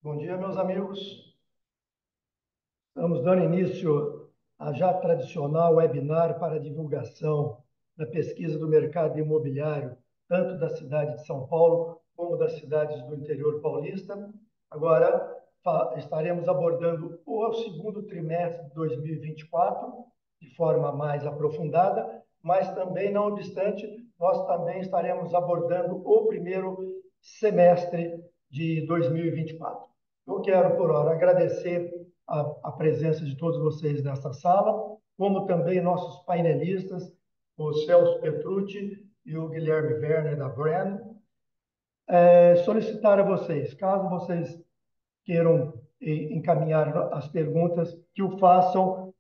Bom dia, meus amigos. Estamos dando início à já tradicional webinar para divulgação da pesquisa do mercado imobiliário, tanto da cidade de São Paulo como das cidades do interior paulista. Agora, estaremos abordando o segundo trimestre de 2024 de forma mais aprofundada, mas também, não obstante, nós também estaremos abordando o primeiro semestre de 2024. Eu quero, por hora, agradecer a presença de todos vocês nessa sala, como também nossos painelistas, o Celso Petrucci e o Guilherme Werner da Brand. Solicitar a vocês, caso vocês queiram encaminhar as perguntas, que o façam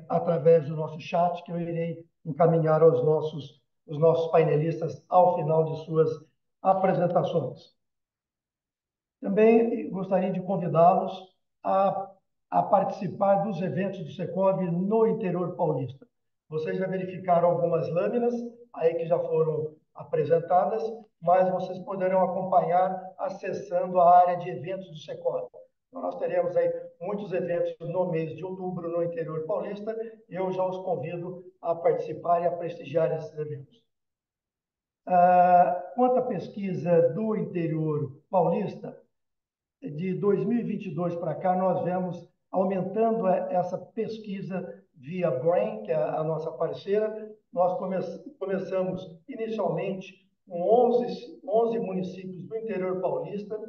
através do nosso chat, que eu irei encaminhar os nossos painelistas ao final de suas apresentações. Também gostaria de convidá-los a, a participar dos eventos do Secov no interior paulista. Vocês já verificaram algumas lâminas aí que já foram apresentadas, mas vocês poderão acompanhar acessando a área de eventos do Secov. Então, nós teremos aí muitos eventos no mês de outubro no interior paulista e eu já os convido a participar e a prestigiar esses eventos. Quanto à pesquisa do interior paulista, de 2022 para cá, nós vemos aumentando essa pesquisa via Brain, que é a nossa parceira. Nós começamos inicialmente com 11 municípios do interior paulista,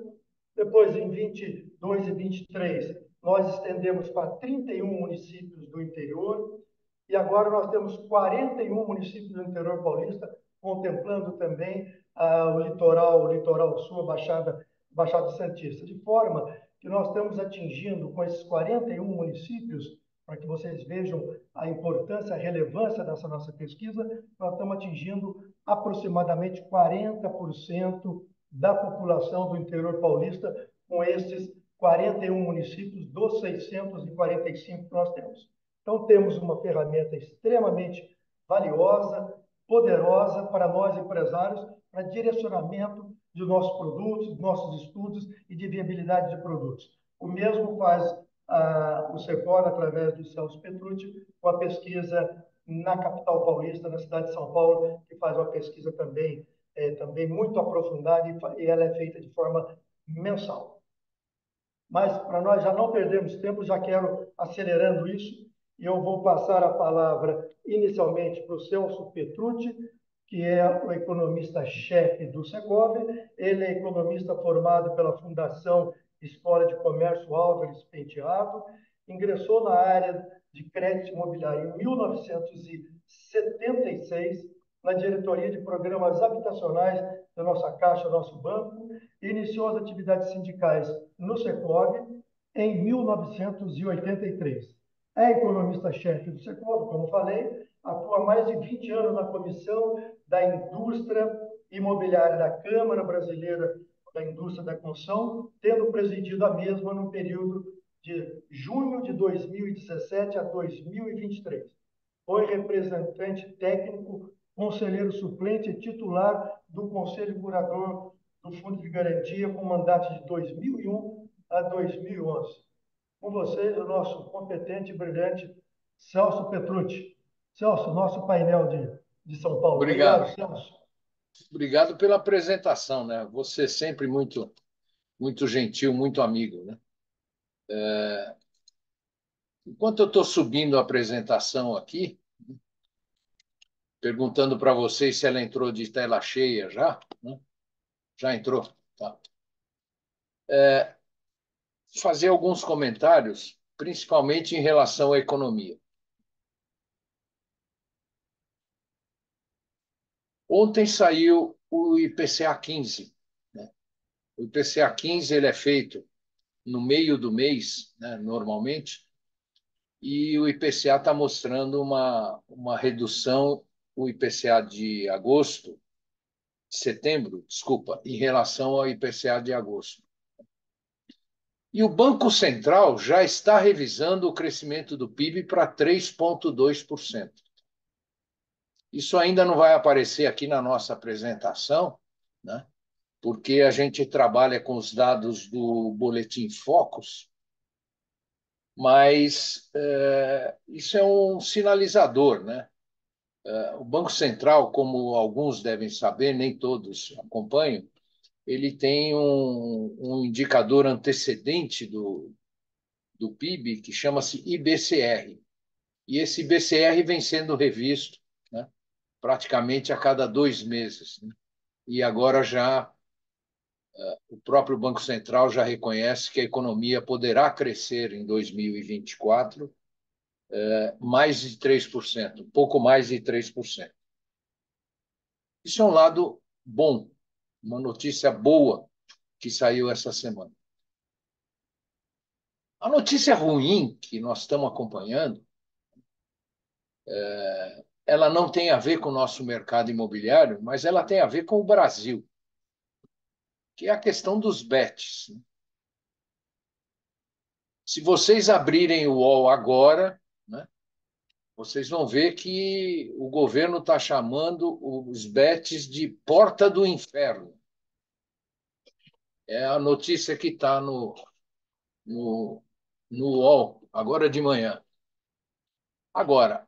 depois em 22 e 23 nós estendemos para 31 municípios do interior, e agora nós temos 41 municípios do interior paulista, contemplando também o litoral sul, a Baixada Santista, de forma que nós estamos atingindo com esses 41 municípios, para que vocês vejam a importância, a relevância dessa nossa pesquisa, nós estamos atingindo aproximadamente 40% da população do interior paulista com esses 41 municípios dos 645 que nós temos. Então, temos uma ferramenta extremamente valiosa, poderosa para nós empresários, para direcionamento de nossos produtos, de nossos estudos e de viabilidade de produtos. O mesmo faz o Secor, através do Celso Petrucci, com a pesquisa na capital paulista, na cidade de São Paulo, que faz uma pesquisa também muito aprofundada e ela é feita de forma mensal. Mas, para nós já não perdermos tempo, já quero acelerando isso, e eu vou passar a palavra inicialmente para o Celso Petrucci, que é o economista-chefe do Secov. Ele é economista formado pela Fundação Escola de Comércio Álvares Penteado, ingressou na área de crédito imobiliário em 1976, na diretoria de programas habitacionais da nossa Caixa, nosso banco, e iniciou as atividades sindicais no Secov em 1983. É economista-chefe do Secov, como falei, atua há mais de 20 anos na Comissão da Indústria Imobiliária da Câmara Brasileira da Indústria da Construção, tendo presidido a mesma no período de junho de 2017 a 2023. Foi representante técnico, conselheiro suplente e titular do Conselho Curador do Fundo de Garantia, com mandato de 2001 a 2011. Com vocês, o nosso competente e brilhante Celso Petrucci. Celso, nosso painel de São Paulo. Obrigado, Obrigado. Celso. Obrigado pela apresentação, né? Você sempre muito gentil, muito amigo, né? Enquanto eu estou subindo a apresentação aqui, perguntando para vocês se ela entrou de tela cheia já, né? Já entrou, tá? Fazer alguns comentários, principalmente em relação à economia. Ontem saiu o IPCA 15, né? O IPCA 15 ele é feito no meio do mês, né, normalmente, e o IPCA está mostrando uma redução, o IPCA de setembro, desculpa, em relação ao IPCA de agosto. E o Banco Central já está revisando o crescimento do PIB para 3,2%. Isso ainda não vai aparecer aqui na nossa apresentação, né? porque a gente trabalha com os dados do Boletim Focus, mas isso é um sinalizador, né? O Banco Central, como alguns devem saber, nem todos acompanham, ele tem um indicador antecedente do PIB que chama-se IBCR. E esse IBCR vem sendo revisto, né, praticamente a cada 2 meses. Né? E agora já o próprio Banco Central já reconhece que a economia poderá crescer em 2024 mais de 3%, um pouco mais de 3%. Isso é um lado bom, uma notícia boa que saiu essa semana. A notícia ruim que nós estamos acompanhando, ela não tem a ver com o nosso mercado imobiliário, mas ela tem a ver com o Brasil, que é a questão dos bets. Se vocês abrirem o UOL agora, né, vocês vão ver que o governo está chamando os bets de porta do inferno. É a notícia que está no, no UOL, agora de manhã. Agora,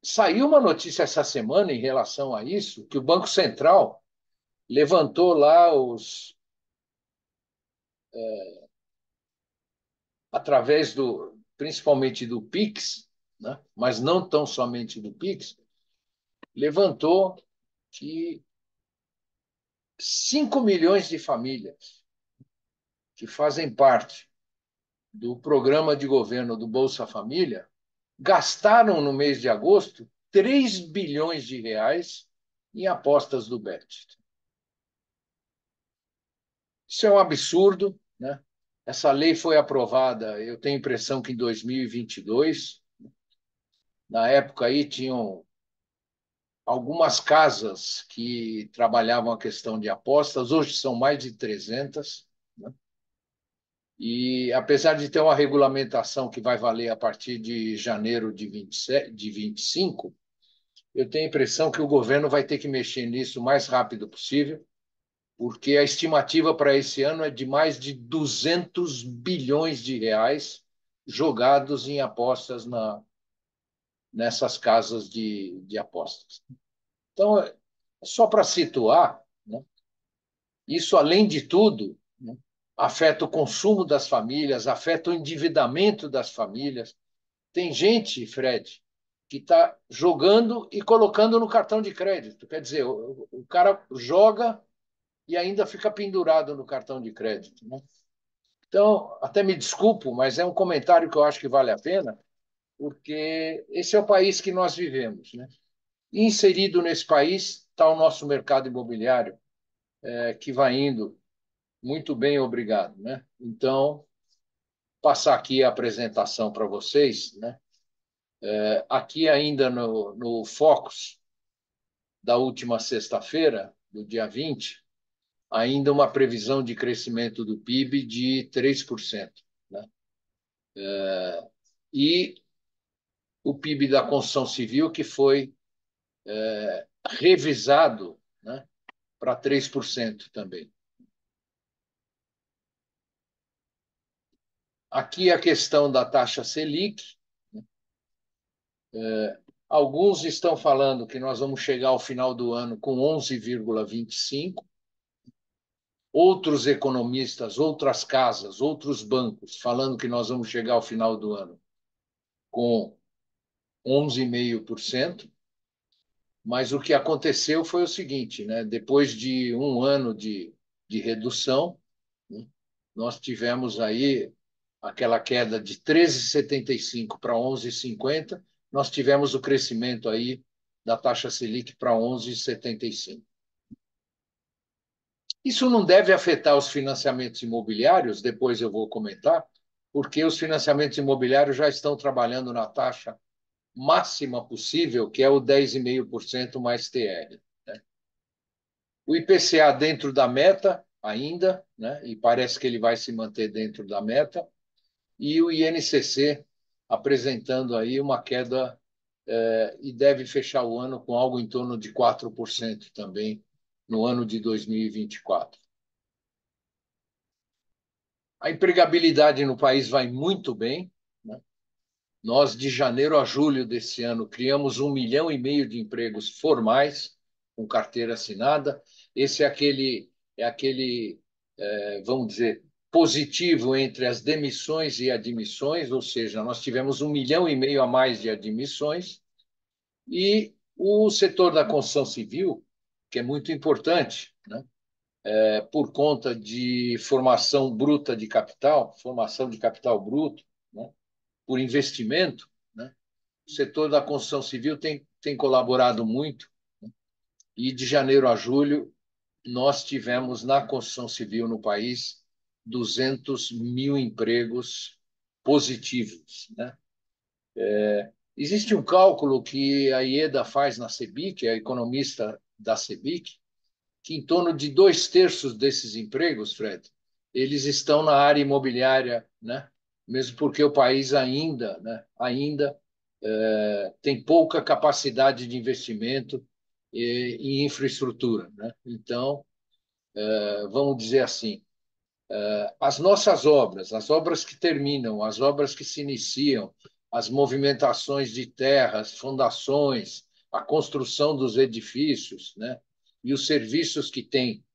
saiu uma notícia essa semana em relação a isso, que o Banco Central levantou lá através principalmente do Pix, né? Mas não tão somente do Pix, levantou que 5 milhões de famílias que fazem parte do programa de governo do Bolsa Família gastaram no mês de agosto 3 bilhões de reais em apostas do Bet. Isso é um absurdo, né? Essa lei foi aprovada, eu tenho a impressão que em 2022. Na época aí tinham algumas casas que trabalhavam a questão de apostas, hoje são mais de 300, né? E apesar de ter uma regulamentação que vai valer a partir de janeiro de 27, de 25, eu tenho a impressão que o governo vai ter que mexer nisso o mais rápido possível, porque a estimativa para esse ano é de mais de 200 bilhões de reais jogados em apostas nessas casas de apostas. Então, só para situar, né, isso, além de tudo, né, afeta o consumo das famílias, afeta o endividamento das famílias. Tem gente, Fred, que está jogando e colocando no cartão de crédito. Quer dizer, o cara joga e ainda fica pendurado no cartão de crédito. Né? Então, até me desculpo, mas é um comentário que eu acho que vale a pena, porque esse é o país que nós vivemos. Né? E inserido nesse país está o nosso mercado imobiliário, que vai indo muito bem, obrigado. Né? Então, passar aqui a apresentação para vocês. Né? Aqui ainda no Focus da última sexta-feira, do dia 20, ainda uma previsão de crescimento do PIB de 3%. Né? E o PIB da construção civil, que foi revisado, né, para 3% também. Aqui a questão da taxa Selic. Alguns estão falando que nós vamos chegar ao final do ano com 11,25. Outros economistas, outras casas, outros bancos falando que nós vamos chegar ao final do ano com 11,5%. Mas o que aconteceu foi o seguinte, né? Depois de um ano de redução, né, nós tivemos aí aquela queda de 13,75 para 11,50, nós tivemos o crescimento aí da taxa Selic para 11,75. Isso não deve afetar os financiamentos imobiliários, depois eu vou comentar, porque os financiamentos imobiliários já estão trabalhando na taxa máxima possível, que é o 10,5% mais TR. Né? O IPCA dentro da meta ainda, né? E parece que ele vai se manter dentro da meta, e o INCC apresentando aí uma queda e deve fechar o ano com algo em torno de 4% também no ano de 2024. A empregabilidade no país vai muito bem, né? Nós, de janeiro a julho desse ano, criamos 1,5 milhão de empregos formais, com carteira assinada. Esse é aquele, vamos dizer, positivo entre as demissões e admissões, ou seja, nós tivemos 1,5 milhão a mais de admissões. E o setor da construção civil, que é muito importante, né? Por conta de formação bruta de capital, formação de capital bruto, né? Por investimento, né? O setor da construção civil tem colaborado muito, né? E de janeiro a julho, nós tivemos na construção civil no país 200 mil empregos positivos, né? Existe um cálculo que a Ieda faz na CEBIC, a economista da CEBIC, que em torno de 2/3 desses empregos, Fred, eles estão na área imobiliária, né? Mesmo porque o país ainda, né, tem pouca capacidade de investimento em infraestrutura, né? Então, vamos dizer assim, as nossas obras, as obras que terminam, as obras que se iniciam, as movimentações de terras, fundações, a construção dos edifícios, né? E os serviços que tem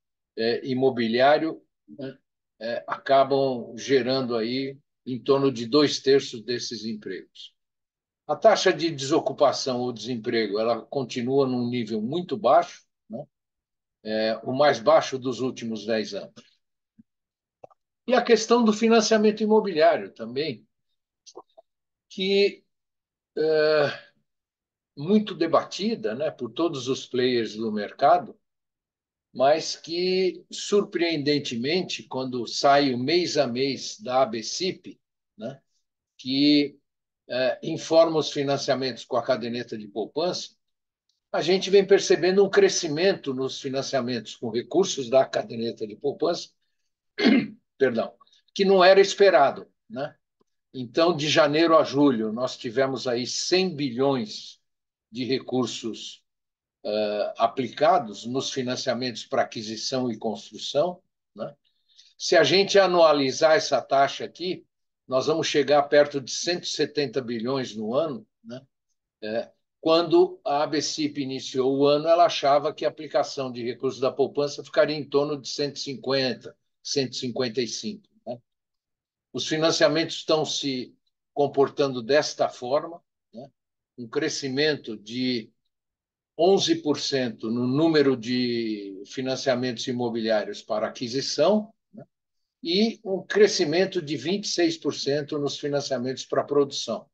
imobiliário, né? Acabam gerando aí em torno de 2/3 desses empregos. A taxa de desocupação ou desemprego ela continua num nível muito baixo, né? O mais baixo dos últimos 10 anos. E a questão do financiamento imobiliário também, que muito debatida, né, por todos os players do mercado, mas que, surpreendentemente, quando sai o mês a mês da ABCIP, né, que informa os financiamentos com a caderneta de poupança, a gente vem percebendo um crescimento nos financiamentos com recursos da caderneta de poupança, perdão, que não era esperado, né? Então, de janeiro a julho, nós tivemos aí 100 bilhões de recursos aplicados nos financiamentos para aquisição e construção, né? Se a gente anualizar essa taxa aqui, nós vamos chegar perto de 170 bilhões no ano, né? Quando a ABCIP iniciou o ano, ela achava que a aplicação de recursos da poupança ficaria em torno de 150, 155. Né? Os financiamentos estão se comportando desta forma, né? Um crescimento de 11% no número de financiamentos imobiliários para aquisição, né? E um crescimento de 26% nos financiamentos para produção.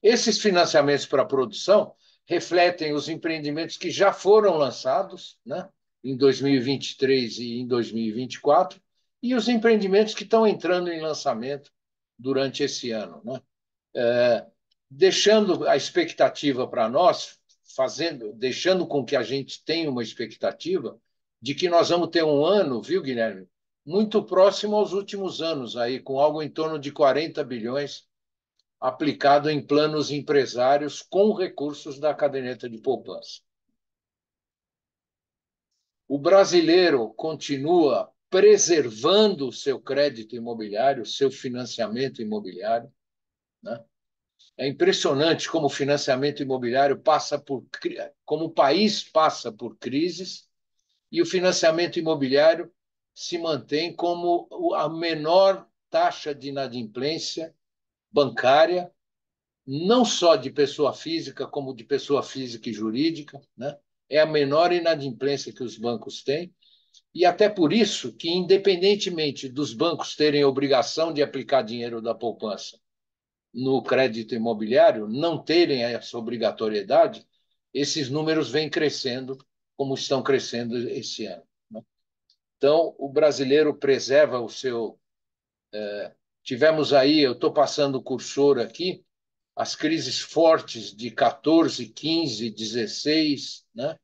Esses financiamentos para produção refletem os empreendimentos que já foram lançados, né, em 2023 e em 2024, e os empreendimentos que estão entrando em lançamento durante esse ano, né? Deixando a expectativa para nós, deixando com que a gente tenha uma expectativa de que nós vamos ter um ano, viu, Guilherme, muito próximo aos últimos anos, aí, com algo em torno de 40 bilhões aplicado em planos empresários com recursos da caderneta de poupança. O brasileiro continua preservando o seu crédito imobiliário, o seu financiamento imobiliário, né? É impressionante como o financiamento imobiliário como o país passa por crises e o financiamento imobiliário se mantém como a menor taxa de inadimplência bancária, não só de pessoa física, como de pessoa física e jurídica, né? É a menor inadimplência que os bancos têm. E até por isso que, independentemente dos bancos terem obrigação de aplicar dinheiro da poupança no crédito imobiliário, não terem essa obrigatoriedade, esses números vêm crescendo como estão crescendo esse ano, né? Então, o brasileiro preserva o seu. Tivemos aí, eu estou passando o cursor aqui, as crises fortes de 14, 15, 16, né?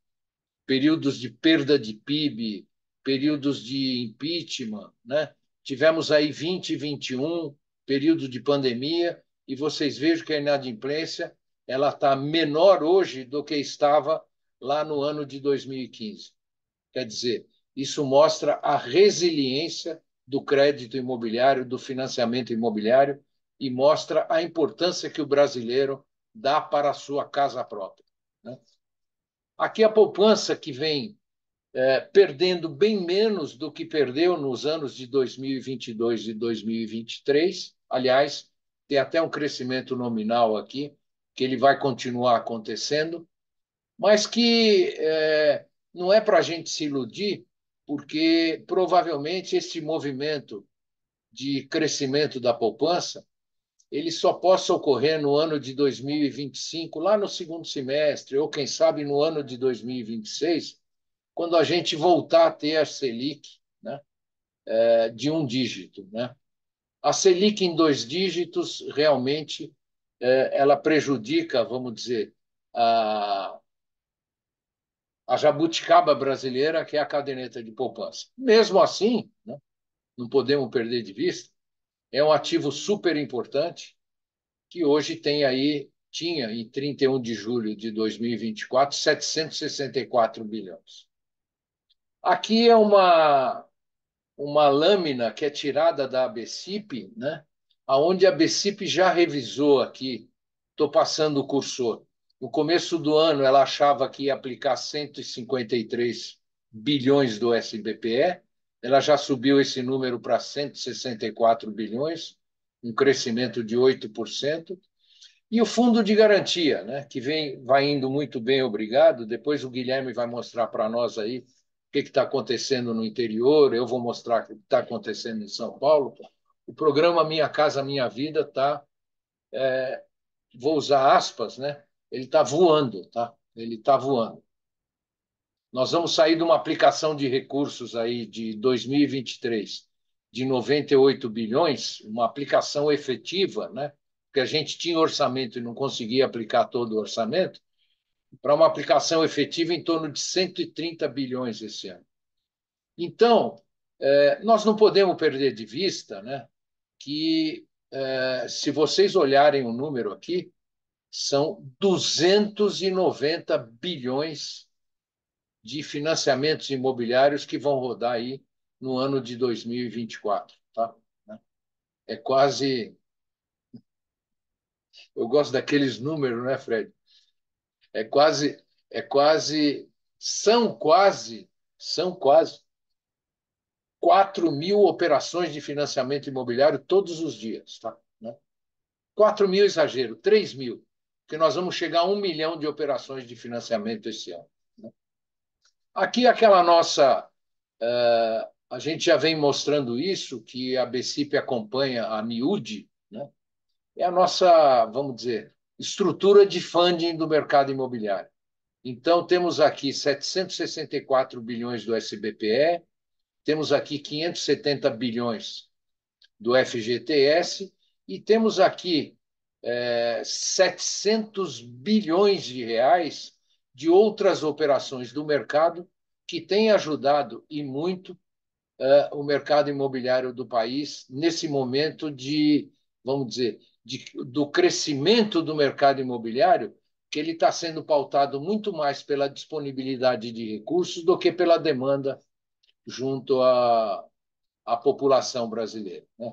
Períodos de perda de PIB, períodos de impeachment, né? Tivemos aí 20 e 21, período de pandemia, e vocês vejam que a inadimplência ela está menor hoje do que estava lá no ano de 2015. Quer dizer, isso mostra a resiliência do crédito imobiliário, do financiamento imobiliário, e mostra a importância que o brasileiro dá para a sua casa própria, né? Aqui a poupança que vem perdendo bem menos do que perdeu nos anos de 2022 e 2023. Aliás, tem até um crescimento nominal aqui, que ele vai continuar acontecendo, mas que não é para a gente se iludir, porque provavelmente esse movimento de crescimento da poupança ele só possa ocorrer no ano de 2025, lá no segundo semestre, ou quem sabe no ano de 2026, quando a gente voltar a ter a Selic, né, de um dígito. Né? A Selic em dois dígitos, realmente, ela prejudica, vamos dizer, a jabuticaba brasileira, que é a caderneta de poupança. Mesmo assim, né, não podemos perder de vista, é um ativo super importante que hoje tem aí, tinha em 31 de julho de 2024, 764 bilhões. Aqui é uma lâmina que é tirada da ABCIP, né? Onde a ABCIP já revisou aqui, estou passando o cursor. No começo do ano, ela achava que ia aplicar 153 bilhões do SBPE, ela já subiu esse número para 164 bilhões, um crescimento de 8%. E o fundo de garantia, né, que vai indo muito bem, obrigado. Depois o Guilherme vai mostrar para nós aí o que está acontecendo no interior, eu vou mostrar o que está acontecendo em São Paulo. O programa Minha Casa Minha Vida está, vou usar aspas, né? Ele está voando, tá? Ele está voando. Nós vamos sair de uma aplicação de recursos aí de 2023 de 98 bilhões, uma aplicação efetiva, né? Porque a gente tinha orçamento e não conseguia aplicar todo o orçamento, para uma aplicação efetiva em torno de 130 bilhões esse ano. Então, nós não podemos perder de vista, né, que, se vocês olharem o número aqui, são 290 bilhões de financiamentos imobiliários que vão rodar aí no ano de 2024. Tá? É quase. Eu gosto daqueles números, né, Fred? É quase. É quase. São quase 4.000 operações de financiamento imobiliário todos os dias. Tá? 4.000 exagero, 3.000, porque nós vamos chegar a 1 milhão de operações de financiamento esse ano. Aqui, aquela nossa. A gente já vem mostrando isso, que a BCIP acompanha a miúde, né? É a nossa, vamos dizer, estrutura de funding do mercado imobiliário. Então, temos aqui 764 bilhões do SBPE, temos aqui 570 bilhões do FGTS e temos aqui 700 bilhões de reais de outras operações do mercado que têm ajudado e muito o mercado imobiliário do país nesse momento de, vamos dizer, do crescimento do mercado imobiliário, que ele está sendo pautado muito mais pela disponibilidade de recursos do que pela demanda junto à população brasileira. Né?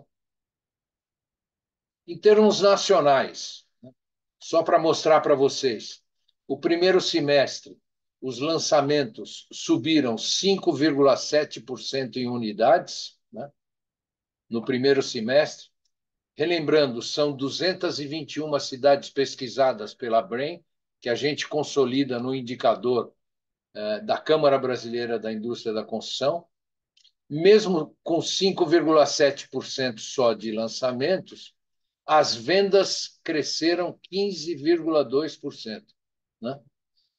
Em termos nacionais, só para mostrar para vocês, o primeiro semestre, os lançamentos subiram 5,7% em unidades, né? No primeiro semestre. Relembrando, são 221 cidades pesquisadas pela BREM, que a gente consolida no indicador da Câmara Brasileira da Indústria da Construção. Mesmo com 5,7% só de lançamentos, as vendas cresceram 15,2%. Né?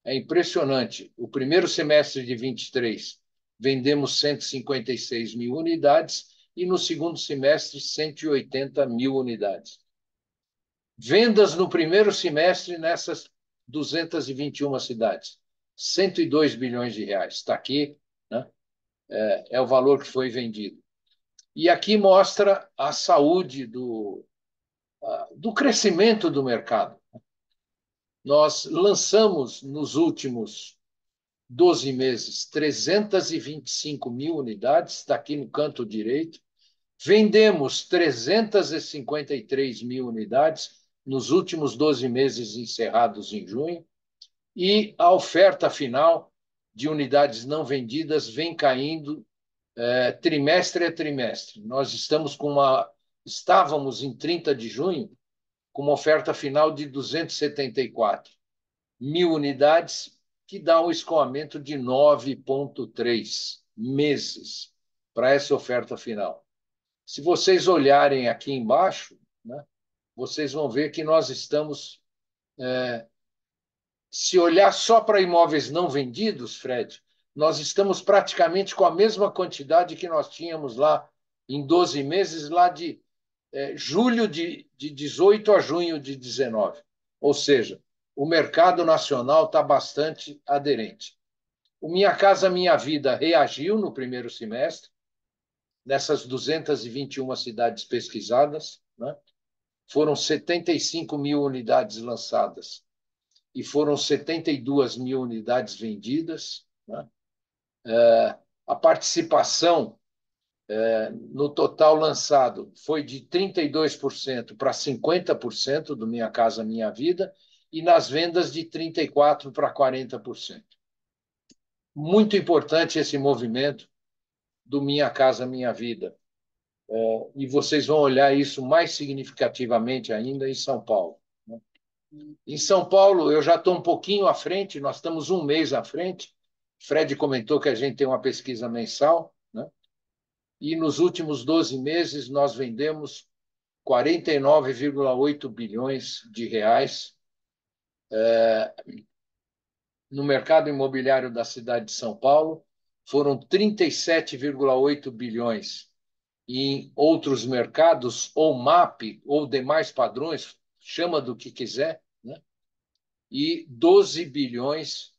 É impressionante. O primeiro semestre de 23, vendemos 156 mil unidades e no segundo semestre, 180 mil unidades. Vendas no primeiro semestre nessas 221 cidades, 102 bilhões de reais. Está aqui, né? É o valor que foi vendido. E aqui mostra a saúde do crescimento do mercado. Nós lançamos nos últimos 12 meses, 325 mil unidades, está aqui no canto direito. Vendemos 353 mil unidades nos últimos 12 meses encerrados em junho. E a oferta final de unidades não vendidas vem caindo trimestre a trimestre. Nós estávamos em 30 de junho com uma oferta final de 274 mil unidades, que dá um escoamento de 9,3 meses para essa oferta final. Se vocês olharem aqui embaixo, né, vocês vão ver que nós estamos. Se olhar só para imóveis não vendidos, Fred, nós estamos praticamente com a mesma quantidade que nós tínhamos lá em 12 meses, lá de julho de 18 a junho de 19. Ou seja, o mercado nacional está bastante aderente. O Minha Casa Minha Vida reagiu no primeiro semestre, nessas 221 cidades pesquisadas, né? Foram 75 mil unidades lançadas e foram 72 mil unidades vendidas, né? A participação no total lançado foi de 32% para 50% do Minha Casa Minha Vida e nas vendas de 34% para 40%. Muito importante esse movimento do Minha Casa Minha Vida. E vocês vão olhar isso mais significativamente ainda em São Paulo. Em São Paulo, eu já estou um pouquinho à frente, nós estamos um mês à frente. Fred comentou que a gente tem uma pesquisa mensal, né? E nos últimos 12 meses nós vendemos 49,8 bilhões de reais no mercado imobiliário da cidade de São Paulo, foram 37,8 bilhões em outros mercados, ou MAP, ou demais padrões, chama do que quiser, né? E 12 bilhões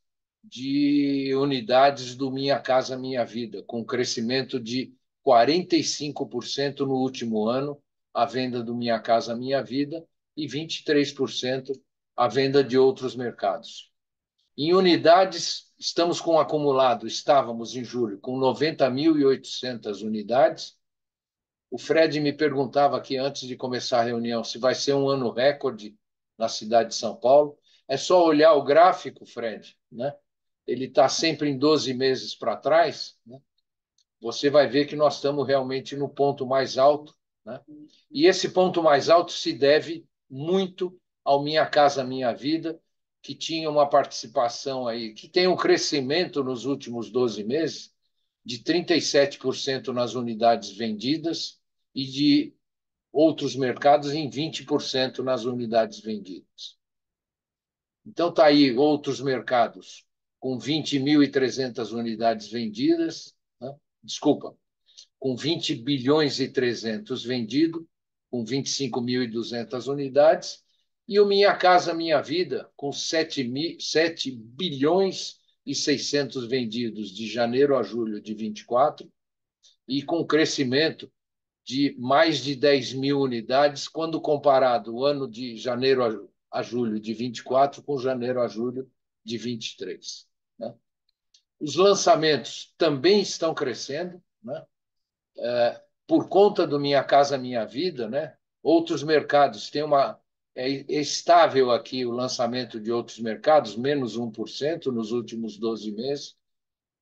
de unidades do Minha Casa Minha Vida, com crescimento de 45% no último ano, a venda do Minha Casa Minha Vida, e 23% a venda de outros mercados. Em unidades, estamos com um acumulado, estávamos em julho com 90.800 unidades. O Fred me perguntava aqui antes de começar a reunião se vai ser um ano recorde na cidade de São Paulo. É só olhar o gráfico, Fred, né? Ele está sempre em 12 meses para trás, né? Você vai ver que nós estamos realmente no ponto mais alto, né? E esse ponto mais alto se deve muito ao Minha Casa Minha Vida, que tinha uma participação aí, que tem um crescimento nos últimos 12 meses de 37% nas unidades vendidas e de outros mercados em 20% nas unidades vendidas. Então, está aí outros mercados com 20.300 unidades vendidas, né? Desculpa, com 20 bilhões e 300 vendido, com 25.200 unidades, e o Minha Casa Minha Vida, com 7 bilhões e 600 vendidos de janeiro a julho de 24, e com crescimento de mais de 10 mil unidades, quando comparado o ano de janeiro a julho de 24 com janeiro a julho de 23. Né? Os lançamentos também estão crescendo, né? Por conta do Minha Casa Minha Vida, né? Outros mercados têm é estável aqui o lançamento de outros mercados, menos 1% nos últimos 12 meses,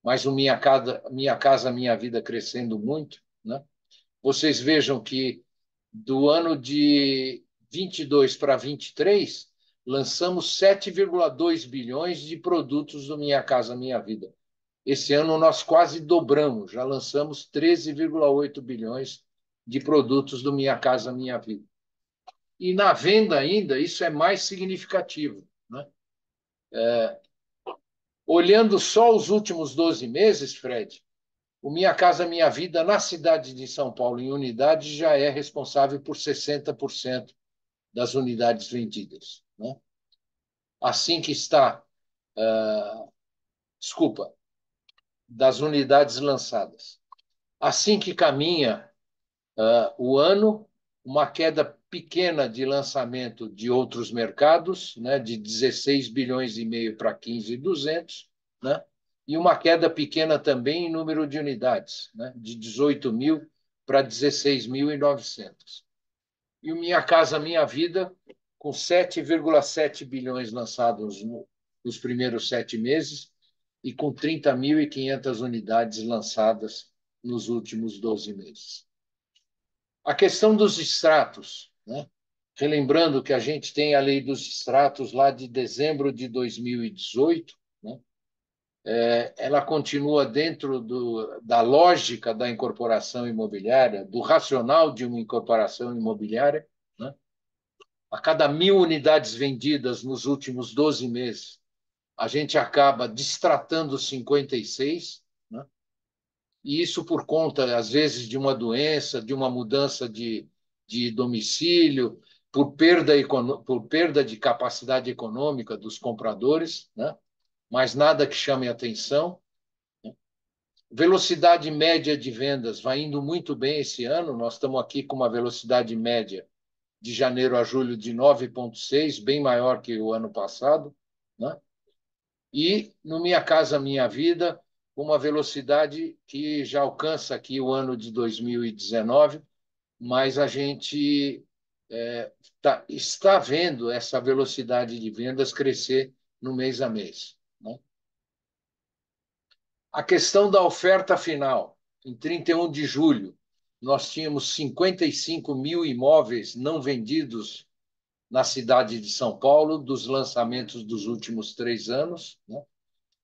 mas o Minha Casa Minha Vida crescendo muito, né? Vocês vejam que do ano de 22 para 23, lançamos 7,2 bilhões de produtos do Minha Casa Minha Vida. Esse ano nós quase dobramos, já lançamos 13,8 bilhões de produtos do Minha Casa Minha Vida. E na venda ainda, isso é mais significativo, né? Olhando só os últimos 12 meses, Fred, o Minha Casa Minha Vida na cidade de São Paulo, em unidade, já é responsável por 60% das unidades vendidas, né? Assim que está, desculpa, das unidades lançadas. Assim que caminha o ano, uma queda pequena de lançamento de outros mercados, né, de 16 bilhões e meio para 15,200, né? e uma queda pequena também em número de unidades, né, de 18 mil para 16.900. E o Minha Casa Minha Vida, com 7,7 bilhões lançados nos primeiros 7 meses e com 30.500 unidades lançadas nos últimos 12 meses. A questão dos extratos, né? Relembrando que a gente tem a lei dos extratos lá de dezembro de 2018, né? Ela continua dentro da lógica da incorporação imobiliária, do racional de uma incorporação imobiliária, né? A cada 1.000 unidades vendidas nos últimos 12 meses, a gente acaba destratando 56, né? E isso por conta, às vezes, de uma doença, de uma mudança de domicílio, por perda de capacidade econômica dos compradores, né? Mas nada que chame atenção. Velocidade média de vendas vai indo muito bem esse ano. Nós estamos aqui com uma velocidade média de janeiro a julho de 9,6, bem maior que o ano passado, né? E no Minha Casa Minha Vida, uma velocidade que já alcança aqui o ano de 2019, mas a gente está vendo essa velocidade de vendas crescer no mês a mês, né? A questão da oferta final. Em 31 de julho, nós tínhamos 55 mil imóveis não vendidos na cidade de São Paulo, dos lançamentos dos últimos 3 anos, né?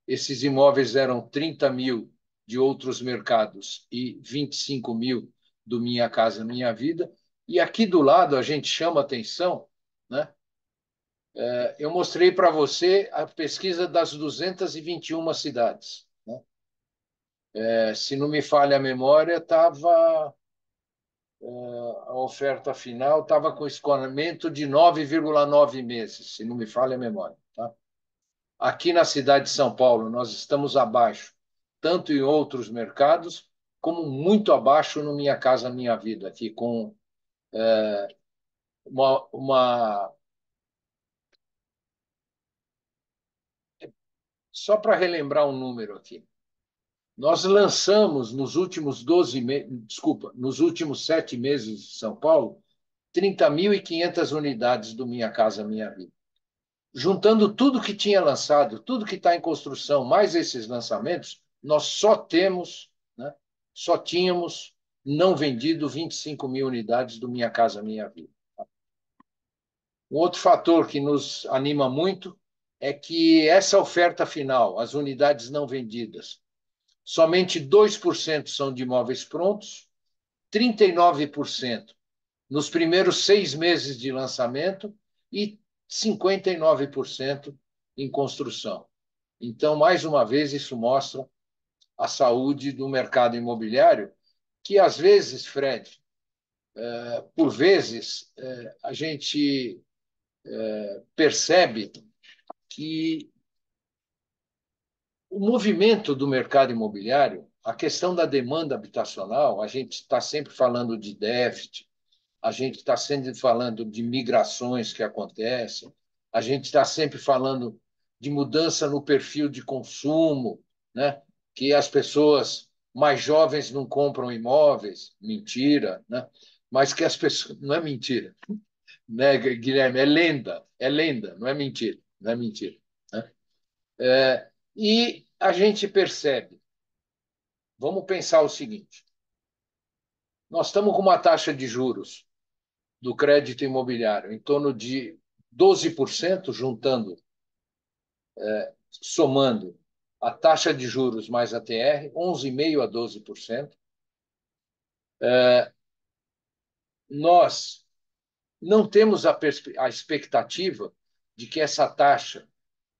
Esses imóveis eram 30 mil de outros mercados e 25 mil do Minha Casa Minha Vida. E aqui do lado a gente chama atenção, né? Eu mostrei para você a pesquisa das 221 cidades, né? Se não me falha a memória, a oferta final estava com escoamento de 9,9 meses, se não me falha a memória. Tá? Aqui na cidade de São Paulo, nós estamos abaixo, tanto em outros mercados, como muito abaixo no Minha Casa Minha Vida, aqui com uma. Só para relembrar um número aqui. Nós lançamos nos últimos 12 meses, desculpa, nos últimos 7 meses de São Paulo, 30.500 unidades do Minha Casa Minha Vida. Juntando tudo que tinha lançado, tudo que está em construção, mais esses lançamentos, nós né, só tínhamos não vendido 25 mil unidades do Minha Casa Minha Vida. Um outro fator que nos anima muito é que essa oferta final, as unidades não vendidas, somente 2% são de imóveis prontos, 39% nos primeiros 6 meses de lançamento e 59% em construção. Então, mais uma vez, isso mostra a saúde do mercado imobiliário, que às vezes, Fred, por vezes, a gente percebe que o movimento do mercado imobiliário, a questão da demanda habitacional, a gente está sempre falando de déficit, a gente está sempre falando de migrações que acontecem, a gente está sempre falando de mudança no perfil de consumo, né? Que as pessoas mais jovens não compram imóveis, mentira, né? Mas que as pessoas. Não é mentira, né, Guilherme? É lenda, não é mentira, não é mentira. Né? E a gente percebe, vamos pensar o seguinte: nós estamos com uma taxa de juros do crédito imobiliário em torno de 12%, somando a taxa de juros mais a TR, 11,5% a 12%. Nós não temos a expectativa de que essa taxa,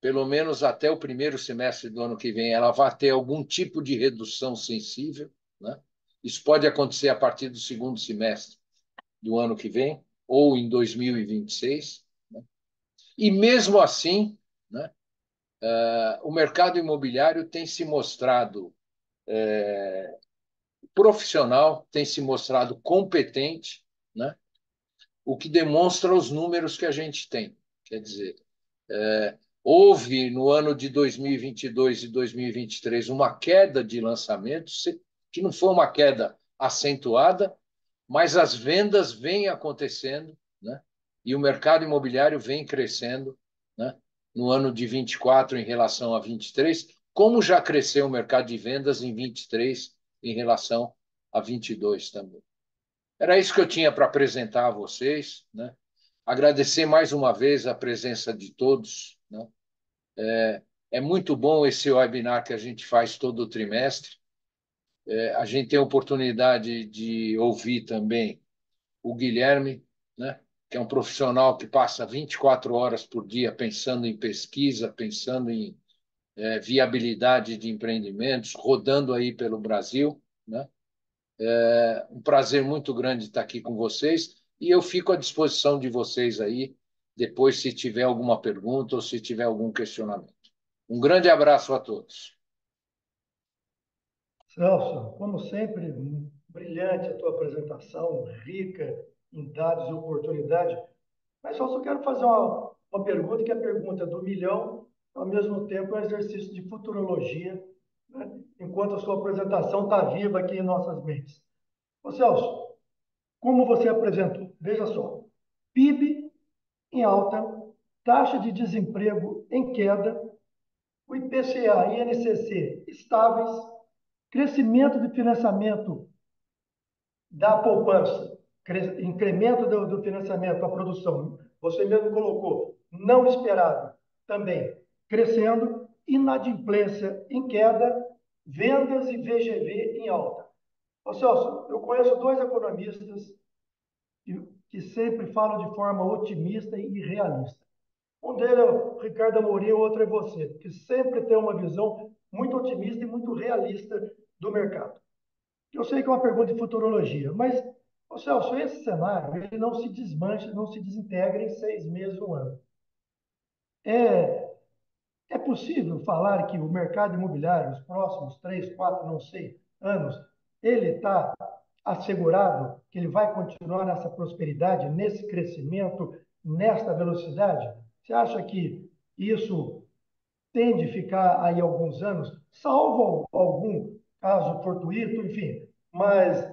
pelo menos até o primeiro semestre do ano que vem, ela vá ter algum tipo de redução sensível, né? Isso pode acontecer a partir do segundo semestre do ano que vem, ou em 2026. Né? E mesmo assim, né, o mercado imobiliário tem se mostrado profissional, tem se mostrado competente, né? O que demonstra os números que a gente tem. Quer dizer, Houve, no ano de 2022 e 2023, uma queda de lançamentos, que não foi uma queda acentuada, mas as vendas vêm acontecendo, né? E o mercado imobiliário vem crescendo, né? No ano de 24 em relação a 23, como já cresceu o mercado de vendas em 23 em relação a 22 também. Era isso que eu tinha para apresentar a vocês, né? Agradecer mais uma vez a presença de todos, né? É muito bom esse webinar que a gente faz todo trimestre. A gente tem a oportunidade de ouvir também o Guilherme, né, que é um profissional que passa 24 horas por dia pensando em pesquisa, pensando em viabilidade de empreendimentos, rodando aí pelo Brasil. Né? É um prazer muito grande estar aqui com vocês e eu fico à disposição de vocês aí, depois, se tiver alguma pergunta ou se tiver algum questionamento. Um grande abraço a todos. Celso, como sempre, brilhante a tua apresentação, rica em dados e oportunidade. Mas só quero fazer uma pergunta, que é a pergunta do milhão, ao mesmo tempo é um exercício de futurologia, né? Enquanto a sua apresentação está viva aqui em nossas mentes. Ô Celso, como você apresentou, veja só, PIB em alta, taxa de desemprego em queda, o IPCA e INCC estáveis, crescimento de financiamento da poupança, incremento do financiamento à produção, você mesmo colocou, não esperado, também crescendo, inadimplência em queda, vendas e VGV em alta. Ô Celso, eu conheço dois economistas que sempre falam de forma otimista e realista. Um deles é o Ricardo Amorim, o outro é você, que sempre tem uma visão muito otimista e muito realista do mercado. Eu sei que é uma pergunta de futurologia, mas, ô Celso, esse cenário ele não se desmancha, não se desintegra em 6 meses, um ano. É, é possível falar que o mercado imobiliário, os próximos 3, 4, não sei, anos, ele está assegurado que ele vai continuar nessa prosperidade, nesse crescimento, nesta velocidade? Você acha que isso tende a ficar aí alguns anos, salvo algum caso fortuito, enfim, mas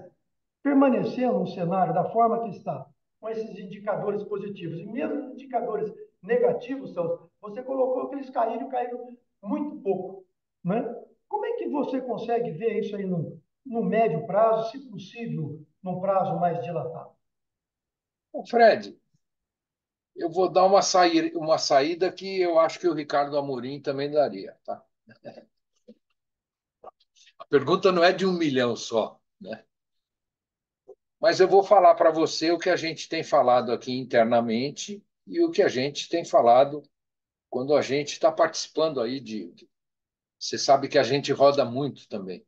permanecer no cenário da forma que está, com esses indicadores positivos e mesmo indicadores negativos, Celso, você colocou que eles caíram muito pouco, né? Como é que você consegue ver isso aí no médio prazo, se possível, num prazo mais dilatado? Fred, eu vou dar uma saída que eu acho que o Ricardo Amorim também daria. Tá? A pergunta não é de 1 milhão só, né? Mas eu vou falar para você o que a gente tem falado aqui internamente e o que a gente tem falado quando a gente está participando aí Você sabe que a gente roda muito também.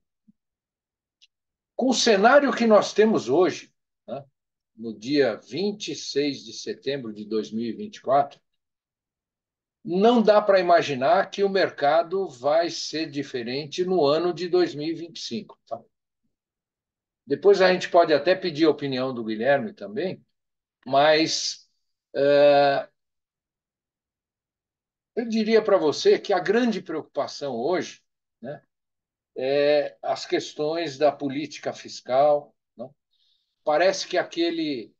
Com o cenário que nós temos hoje, né, no dia 26 de setembro de 2024, não dá para imaginar que o mercado vai ser diferente no ano de 2025. Tá? Depois a gente pode até pedir a opinião do Guilherme também, mas eu diria para você que a grande preocupação hoje, né, é as questões da política fiscal. Né? Parece que aquele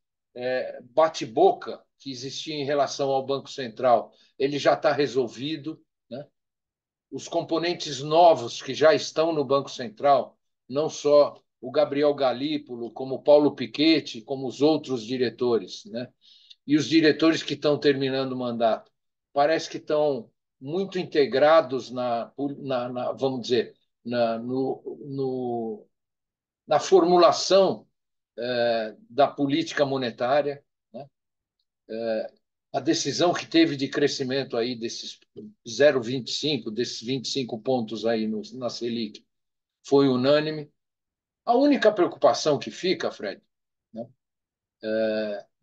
bate-boca que existia em relação ao Banco Central, ele já está resolvido. Né? Os componentes novos que já estão no Banco Central, não só o Gabriel Galípolo, como o Paulo Piketty, como os outros diretores, né? E os diretores que estão terminando o mandato, parece que estão muito integrados vamos dizer, na, no, no, na formulação da política monetária, né? A decisão que teve de crescimento aí desses 0,25, desses 25 pontos aí na Selic, foi unânime. A única preocupação que fica, Fred, né,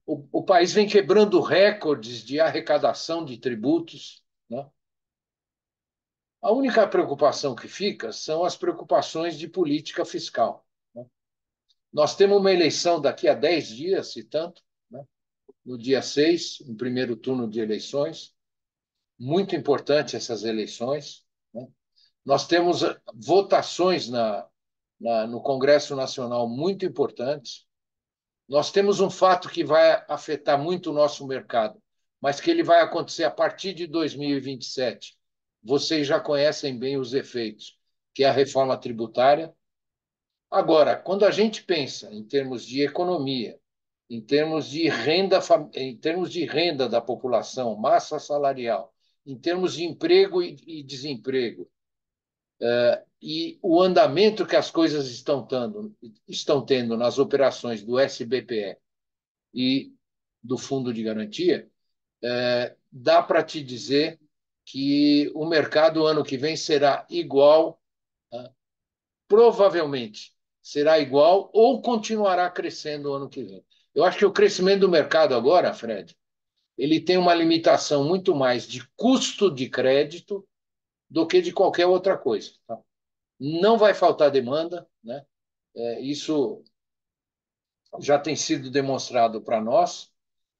o país vem quebrando recordes de arrecadação de tributos. Né? A única preocupação que fica são as preocupações de política fiscal. Né? Nós temos uma eleição daqui a 10 dias, se tanto, né? No dia 6, um primeiro turno de eleições. muito importante essas eleições, né? Nós temos votações no Congresso Nacional muito importantes. Nós temos um fato que vai afetar muito o nosso mercado, mas que ele vai acontecer a partir de 2027. Vocês já conhecem bem os efeitos, que é a reforma tributária. Agora, quando a gente pensa em termos de economia, em termos de renda da população, massa salarial, em termos de emprego e desemprego, e o andamento que as coisas estão tendo nas operações do SBPE e do Fundo de Garantia, dá para te dizer que o mercado ano que vem será igual, provavelmente será igual ou continuará crescendo o ano que vem. Eu acho que o crescimento do mercado agora, Fred, ele tem uma limitação muito mais de custo de crédito do que de qualquer outra coisa. Tá? Não vai faltar demanda, né? Isso já tem sido demonstrado para nós,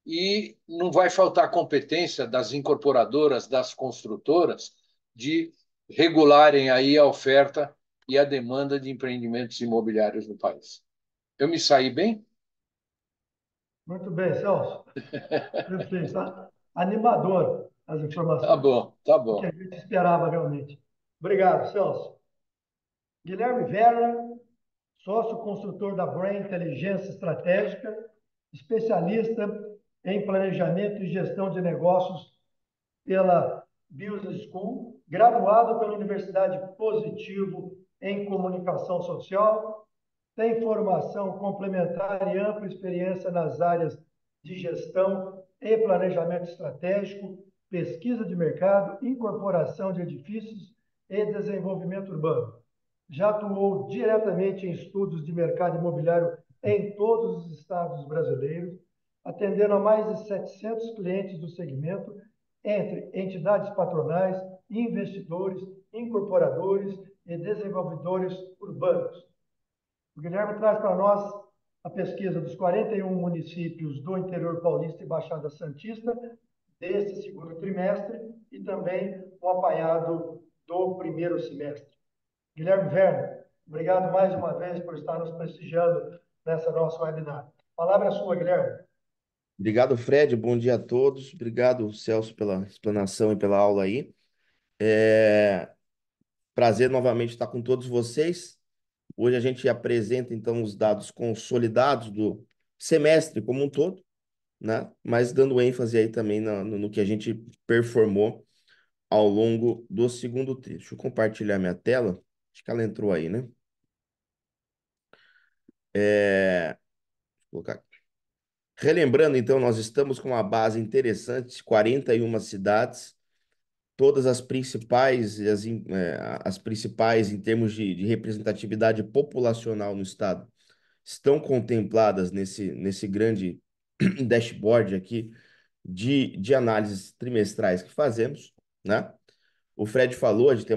e não vai faltar competência das incorporadoras, das construtoras, de regularem aí a oferta e a demanda de empreendimentos imobiliários no país. Eu me saí bem? Muito bem, Celso. Perfeito. Animador as Tá informações. bom, tá O que a bom. gente esperava realmente. Obrigado, Celso. Guilherme Werner, sócio construtor da Brain Inteligência Estratégica, especialista em planejamento e gestão de negócios pela Business School, graduado pela Universidade Positivo em Comunicação Social, tem formação complementar e ampla experiência nas áreas de gestão e planejamento estratégico, pesquisa de mercado, incorporação de edifícios e desenvolvimento urbano. Já atuou diretamente em estudos de mercado imobiliário em todos os estados brasileiros, atendendo a mais de 700 clientes do segmento, entre entidades patronais, investidores, incorporadores e desenvolvedores urbanos. O Guilherme traz para nós a pesquisa dos 41 municípios do interior paulista e Baixada Santista, deste segundo trimestre, e também o apanhado do primeiro semestre. Guilherme Werner, obrigado mais uma vez por estar nos prestigiando nessa nossa webinar. A palavra é sua, Guilherme. Obrigado, Fred. Bom dia a todos. Obrigado, Celso, pela explanação e pela aula aí. É prazer novamente estar com todos vocês. Hoje a gente apresenta, então, os dados consolidados do semestre como um todo, né? Mas dando ênfase aí também no que a gente performou ao longo do segundo tri. Deixa eu compartilhar minha tela. Acho que ela entrou aí, né? Vou colocar aqui. Relembrando, então, nós estamos com uma base interessante, 41 cidades, todas as principais em termos de representatividade populacional no estado estão contempladas nesse grande dashboard aqui de análises trimestrais que fazemos, né? O Fred falou, a gente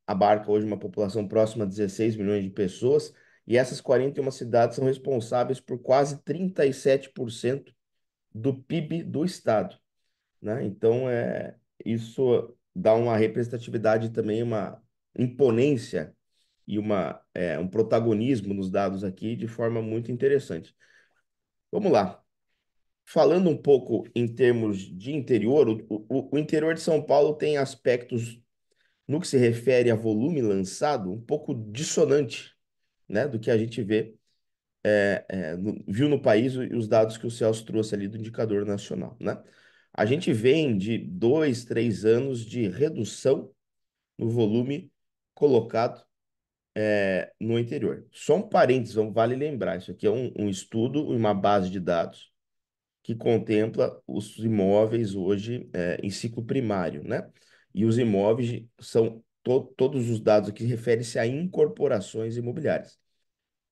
abarca hoje uma população próxima a 16 milhões de pessoas, e essas 41 cidades são responsáveis por quase 37% do PIB do estado, né? Então, isso dá uma representatividade também, uma imponência e um protagonismo nos dados aqui de forma muito interessante. Vamos lá. Falando um pouco em termos de interior, o interior de São Paulo tem aspectos, no que se refere a volume lançado, um pouco dissonante, né, do que a gente viu no país e os dados que o Celso trouxe ali do indicador nacional, né? A gente vem de 2, 3 anos de redução no volume colocado no interior. Só um parênteses, vale lembrar, isso aqui é um estudo, uma base de dados que contempla os imóveis hoje em ciclo primário, né? E os imóveis são todos os dados aqui referem-se a incorporações imobiliárias.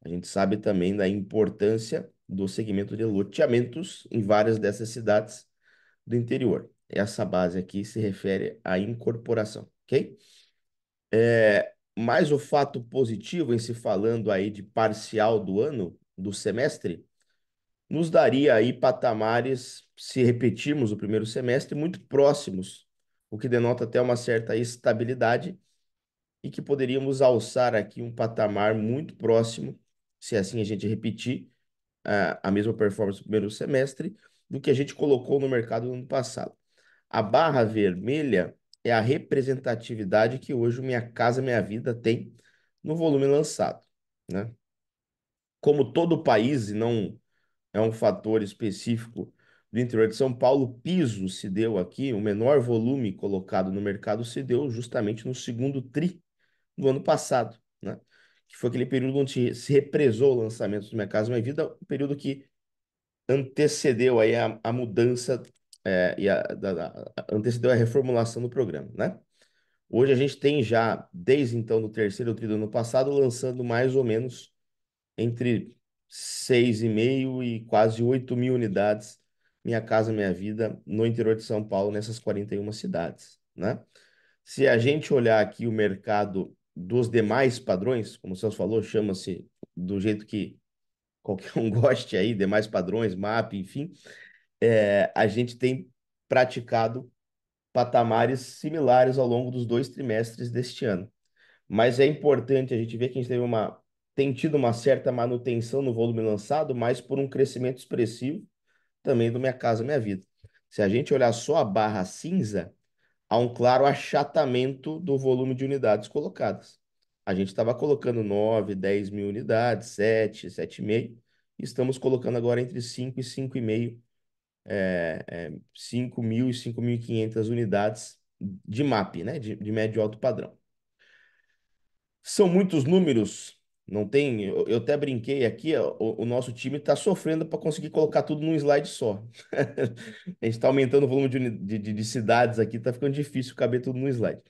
A gente sabe também da importância do segmento de loteamentos em várias dessas cidades do interior. Essa base aqui se refere à incorporação, ok? Mas o fato positivo em se falando aí de parcial do ano, do semestre, nos daria aí patamares, se repetirmos o primeiro semestre, muito próximos o que denota até uma certa estabilidade e que poderíamos alçar aqui um patamar muito próximo, se assim a gente repetir a mesma performance no primeiro semestre, do que a gente colocou no mercado no ano passado. A barra vermelha é a representatividade que hoje o Minha Casa Minha Vida tem no volume lançado, né? Como todo o país, e não é um fator específico do interior de São Paulo, o piso se deu aqui, o menor volume colocado no mercado se deu justamente no segundo tri do ano passado, né? Que foi aquele período onde se represou o lançamento do Minha Casa Minha Vida, o período que antecedeu aí a mudança antecedeu a reformulação do programa, né? Hoje a gente tem já, desde então, no terceiro tri do ano passado, lançando mais ou menos entre 6,5 e quase 8 mil unidades Minha Casa Minha Vida no interior de São Paulo, nessas 41 cidades, né? Se a gente olhar aqui o mercado dos demais padrões, como o Celso falou, chama-se do jeito que qualquer um goste aí, demais padrões, MAP, enfim, a gente tem praticado patamares similares ao longo dos 2 trimestres deste ano. Mas é importante a gente ver que a gente tem tido uma certa manutenção no volume lançado, mas por um crescimento expressivo também do Minha Casa Minha Vida. Se a gente olhar só a barra cinza, há um claro achatamento do volume de unidades colocadas. A gente estava colocando 9, 10 mil unidades, 7, 7,5, e estamos colocando agora entre 5 e 5,5, 5 mil e 5.500 unidades de MAP, né? De médio e alto padrão. São muitos números, não tem. Eu até brinquei aqui, ó, o nosso time está sofrendo para conseguir colocar tudo num slide só. A gente está aumentando o volume de cidades aqui, está ficando difícil caber tudo num slide.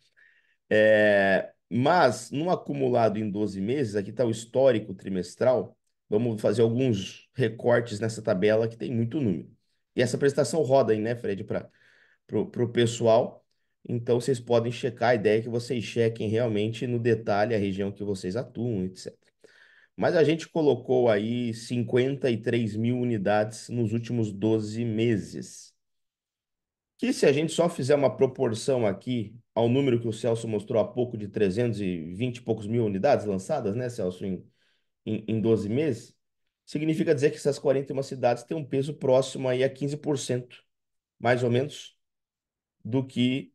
Mas, no acumulado em 12 meses, aqui está o histórico trimestral. Vamos fazer alguns recortes nessa tabela que tem muito número. E essa apresentação roda aí, né, Fred, para o pessoal. Então, vocês podem checar. A ideia é que vocês chequem realmente no detalhe a região que vocês atuam, etc. Mas a gente colocou aí 53 mil unidades nos últimos 12 meses. Que se a gente só fizer uma proporção aqui ao número que o Celso mostrou há pouco de 320 e poucos mil unidades lançadas, né, Celso, em 12 meses, significa dizer que essas 41 cidades têm um peso próximo aí a 15%, mais ou menos, do que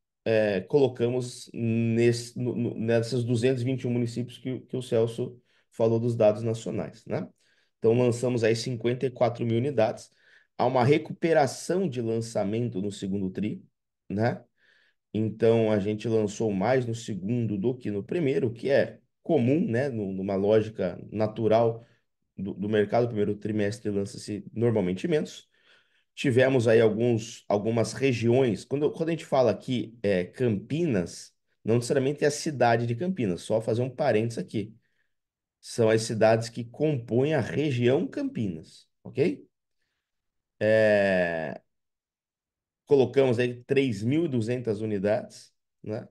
colocamos nessas 221 municípios que o Celso falou dos dados nacionais, né? Então, lançamos aí 54 mil unidades. Há uma recuperação de lançamento no segundo tri, né? Então, a gente lançou mais no segundo do que no primeiro, o que é comum, né? Numa lógica natural do mercado, o primeiro trimestre lança-se normalmente menos. Tivemos aí algumas regiões. Quando a gente fala aqui Campinas, não necessariamente é a cidade de Campinas, só fazer um parênteses aqui. São as cidades que compõem a região Campinas, ok? Colocamos aí 3.200 unidades, né?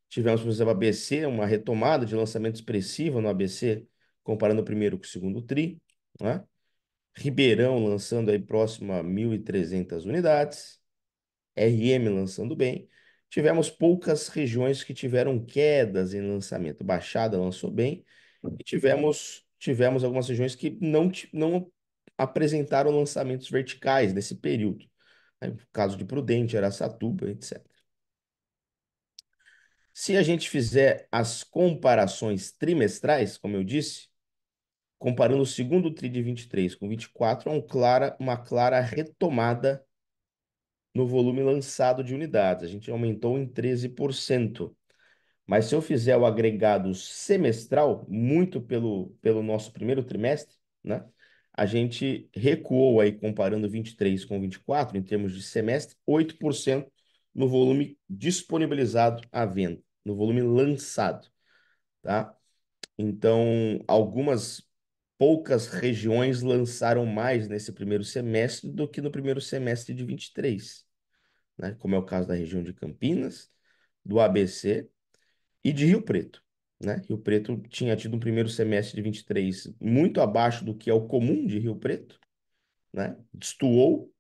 Tivemos, por exemplo, ABC, uma retomada de lançamento expressiva no ABC, comparando o primeiro com o segundo tri, né? Ribeirão lançando aí próximo a 1.300 unidades. RM lançando bem. Tivemos poucas regiões que tiveram quedas em lançamento. Baixada lançou bem. E tivemos algumas regiões que não apresentaram lançamentos verticais nesse período, né? No caso de Prudente, Araçatuba, etc. Se a gente fizer as comparações trimestrais, como eu disse, comparando o segundo tri de 23 com 24, há uma clara retomada no volume lançado de unidades. A gente aumentou em 13%. Mas se eu fizer o agregado semestral, muito pelo nosso primeiro trimestre, né? A gente recuou aí, comparando 23 com 24, em termos de semestre, 8% no volume disponibilizado à venda, no volume lançado, tá? Então, algumas poucas regiões lançaram mais nesse primeiro semestre do que no primeiro semestre de 23, né? Como é o caso da região de Campinas, do ABC e de Rio Preto, né? Rio Preto tinha tido um primeiro semestre de 23 muito abaixo do que é o comum de Rio Preto, né? Destoou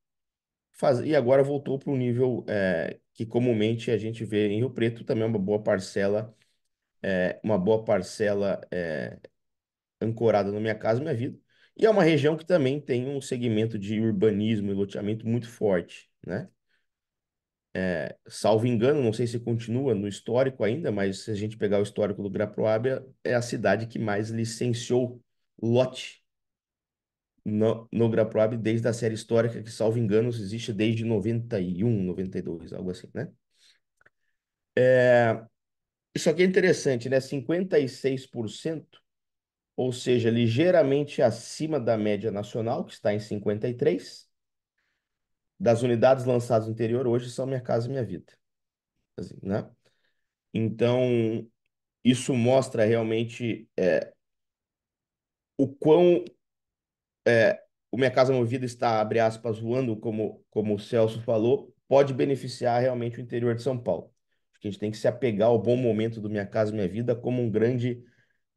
e agora voltou para o nível que comumente a gente vê em Rio Preto também é uma boa parcela ancorada na Minha Casa Minha Vida. E é uma região que também tem um segmento de urbanismo e loteamento muito forte, né? Salvo engano, não sei se continua no histórico ainda, mas se a gente pegar o histórico do Guarapuava, é a cidade que mais licenciou lote no Guarapuava desde a série histórica, que, salvo engano, existe desde 91, 92, algo assim, né? Isso aqui é interessante, né? 56%, ou seja, ligeiramente acima da média nacional, que está em 53%, das unidades lançadas no interior hoje são Minha Casa Minha Vida, assim, né? Então, isso mostra realmente o quão o Minha Casa Minha Vida está, abre aspas, voando, como o Celso falou, pode beneficiar realmente o interior de São Paulo. Acho que a gente tem que se apegar ao bom momento do Minha Casa Minha Vida como um grande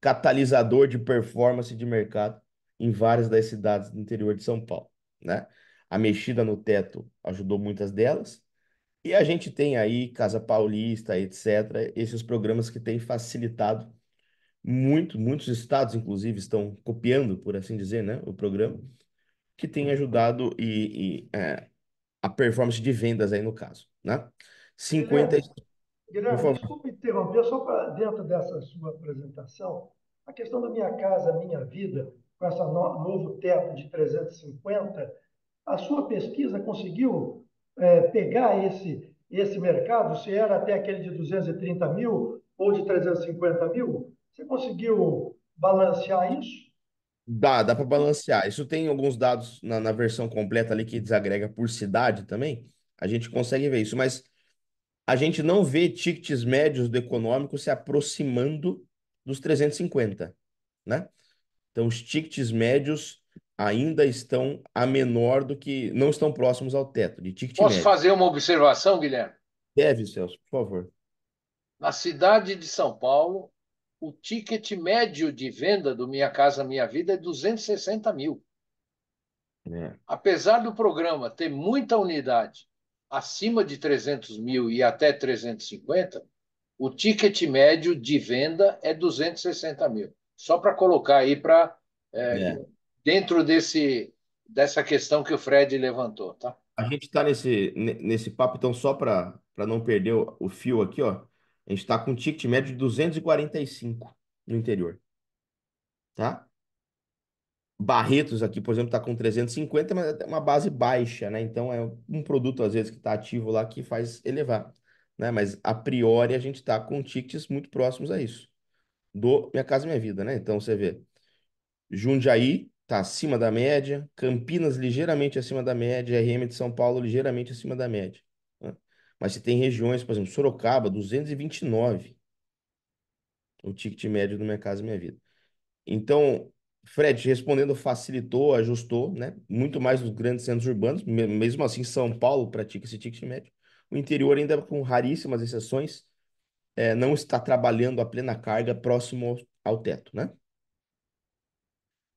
catalisador de performance de mercado em várias das cidades do interior de São Paulo, né? A mexida no teto ajudou muitas delas. E a gente tem aí Casa Paulista, etc., esses programas que têm facilitado muitos estados, inclusive, estão copiando, por assim dizer, né, o programa, que tem ajudado a performance de vendas aí no caso, né? 50, Guilherme, por Guilherme, favor. desculpa interromper, só para dentro dessa sua apresentação, a questão da Minha Casa Minha Vida, com esse novo teto de 350, a sua pesquisa conseguiu pegar esse mercado, se era até aquele de 230 mil ou de 350 mil? Você conseguiu balancear isso? Dá para balancear. Isso tem alguns dados na versão completa ali que desagrega por cidade também. A gente consegue ver isso, mas a gente não vê tickets médios do econômico se aproximando dos 350, né? Então, os tickets médios ainda estão a menor do que, não estão próximos ao teto de ticket Posso médio. fazer uma observação, Guilherme? Deve, Celso, por favor. Na cidade de São Paulo, o ticket médio de venda do Minha Casa Minha Vida é 260 mil. É, Apesar do programa ter muita unidade acima de 300 mil e até 350, o ticket médio de venda é 260 mil. Só para colocar aí é. dentro dessa questão que o Fred levantou, tá? A gente está nesse papo, então, só para não perder o fio aqui, ó. A gente está com um ticket médio de 245 no interior, tá? Barretos aqui, por exemplo, está com 350, mas é uma base baixa, né? Então é um produto, às vezes, que está ativo lá que faz elevar, né? Mas a priori a gente está com tickets muito próximos a isso. Do Minha Casa Minha Vida, né? Então você vê, Jundiaí está acima da média, Campinas ligeiramente acima da média, RM de São Paulo ligeiramente acima da média, né? Mas você tem regiões, por exemplo, Sorocaba, 229, o ticket médio do Minha Casa Minha Vida. Então, Fred, respondendo, facilitou, ajustou, né? Muito mais nos grandes centros urbanos, mesmo assim, São Paulo pratica esse ticket médio. O interior, ainda com raríssimas exceções, não está trabalhando a plena carga próximo ao teto, né?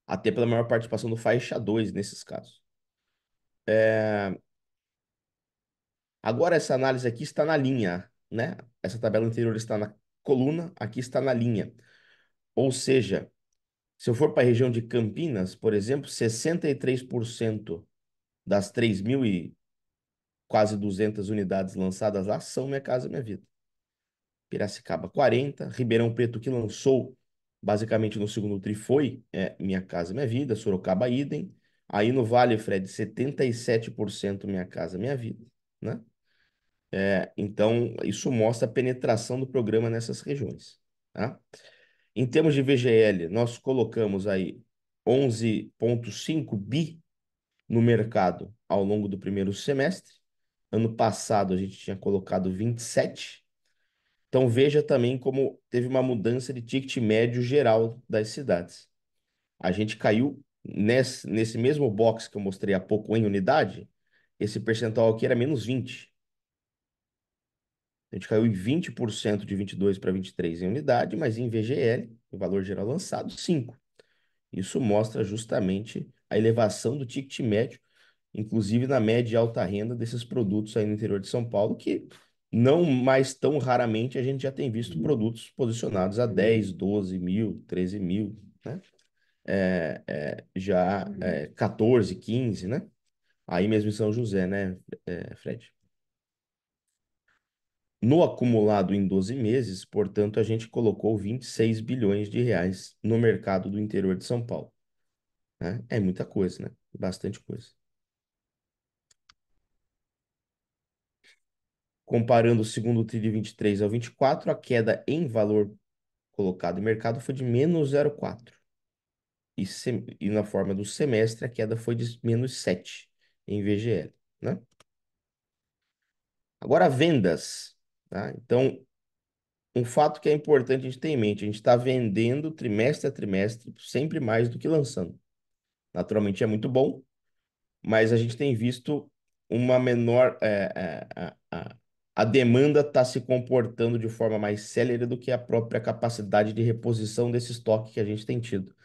Até pela maior participação do faixa 2 nesses casos. Agora, essa análise aqui está na linha, né? Essa tabela anterior está na coluna, aqui está na linha. Ou seja, se eu for para a região de Campinas, por exemplo, 63% das 3.000 e quase 200 unidades lançadas lá são Minha Casa Minha Vida. Piracicaba, 40. Ribeirão Preto, que lançou basicamente no segundo tri, foi Minha Casa Minha Vida. Sorocaba, idem. Aí no Vale, Fred, 77% Minha Casa Minha Vida, né? Então, isso mostra a penetração do programa nessas regiões, tá? Em termos de VGL, nós colocamos aí 11,5 bi no mercado ao longo do primeiro semestre. Ano passado a gente tinha colocado 27. Então veja também como teve uma mudança de ticket médio geral das cidades. A gente caiu nesse mesmo box que eu mostrei há pouco em unidade, esse percentual aqui era menos 20. A gente caiu em 20% de 22 para 23 em unidade, mas em VGL, o valor geral lançado, 5. Isso mostra justamente a elevação do ticket médio, inclusive na média e alta renda desses produtos aí no interior de São Paulo, que não mais tão raramente a gente já tem visto produtos posicionados a 10, 12 mil, 13 mil, né? Já 14, 15, né? Aí mesmo em São José, né, Fred? No acumulado em 12 meses, portanto, a gente colocou 26 bilhões de reais no mercado do interior de São Paulo, né? É muita coisa, né? Bastante coisa. Comparando o segundo TRI de 23 ao 24, a queda em valor colocado em mercado foi de menos 0,4. E na forma do semestre, a queda foi de menos 7 em VGL, né? Agora, vendas, tá? Então, um fato que é importante a gente ter em mente, a gente está vendendo trimestre a trimestre sempre mais do que lançando. Naturalmente é muito bom, mas a gente tem visto uma menor. A demanda está se comportando de forma mais célere do que a própria capacidade de reposição desse estoque que a gente tem tido,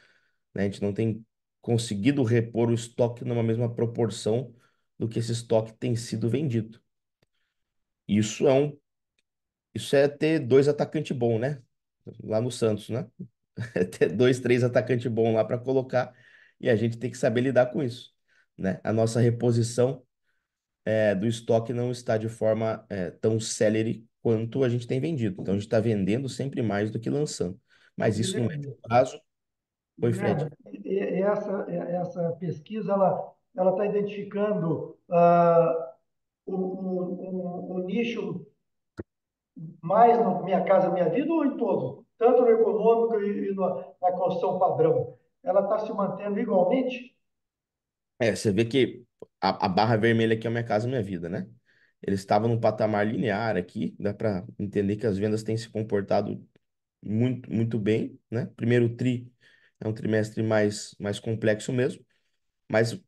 né? A gente não tem conseguido repor o estoque numa mesma proporção do que esse estoque tem sido vendido. Isso é um, isso é ter dois atacantes bons, né? Lá no Santos, né? É ter dois, três atacantes bons lá para colocar e a gente tem que saber lidar com isso, né? A nossa reposição do estoque não está de forma tão célere quanto a gente tem vendido. Então a gente está vendendo sempre mais do que lançando. Mas isso no médio prazo, foi Guilherme, Fred. essa pesquisa ela está identificando um nicho mais no Minha Casa Minha Vida ou em todo? Tanto no econômico na construção padrão. Ela está se mantendo igualmente? Você vê que a barra vermelha aqui é Minha Casa Minha Vida, né? Eles estavam num patamar linear aqui, dá para entender que as vendas têm se comportado muito, muito bem, né? Primeiro tri é um trimestre mais complexo mesmo, mas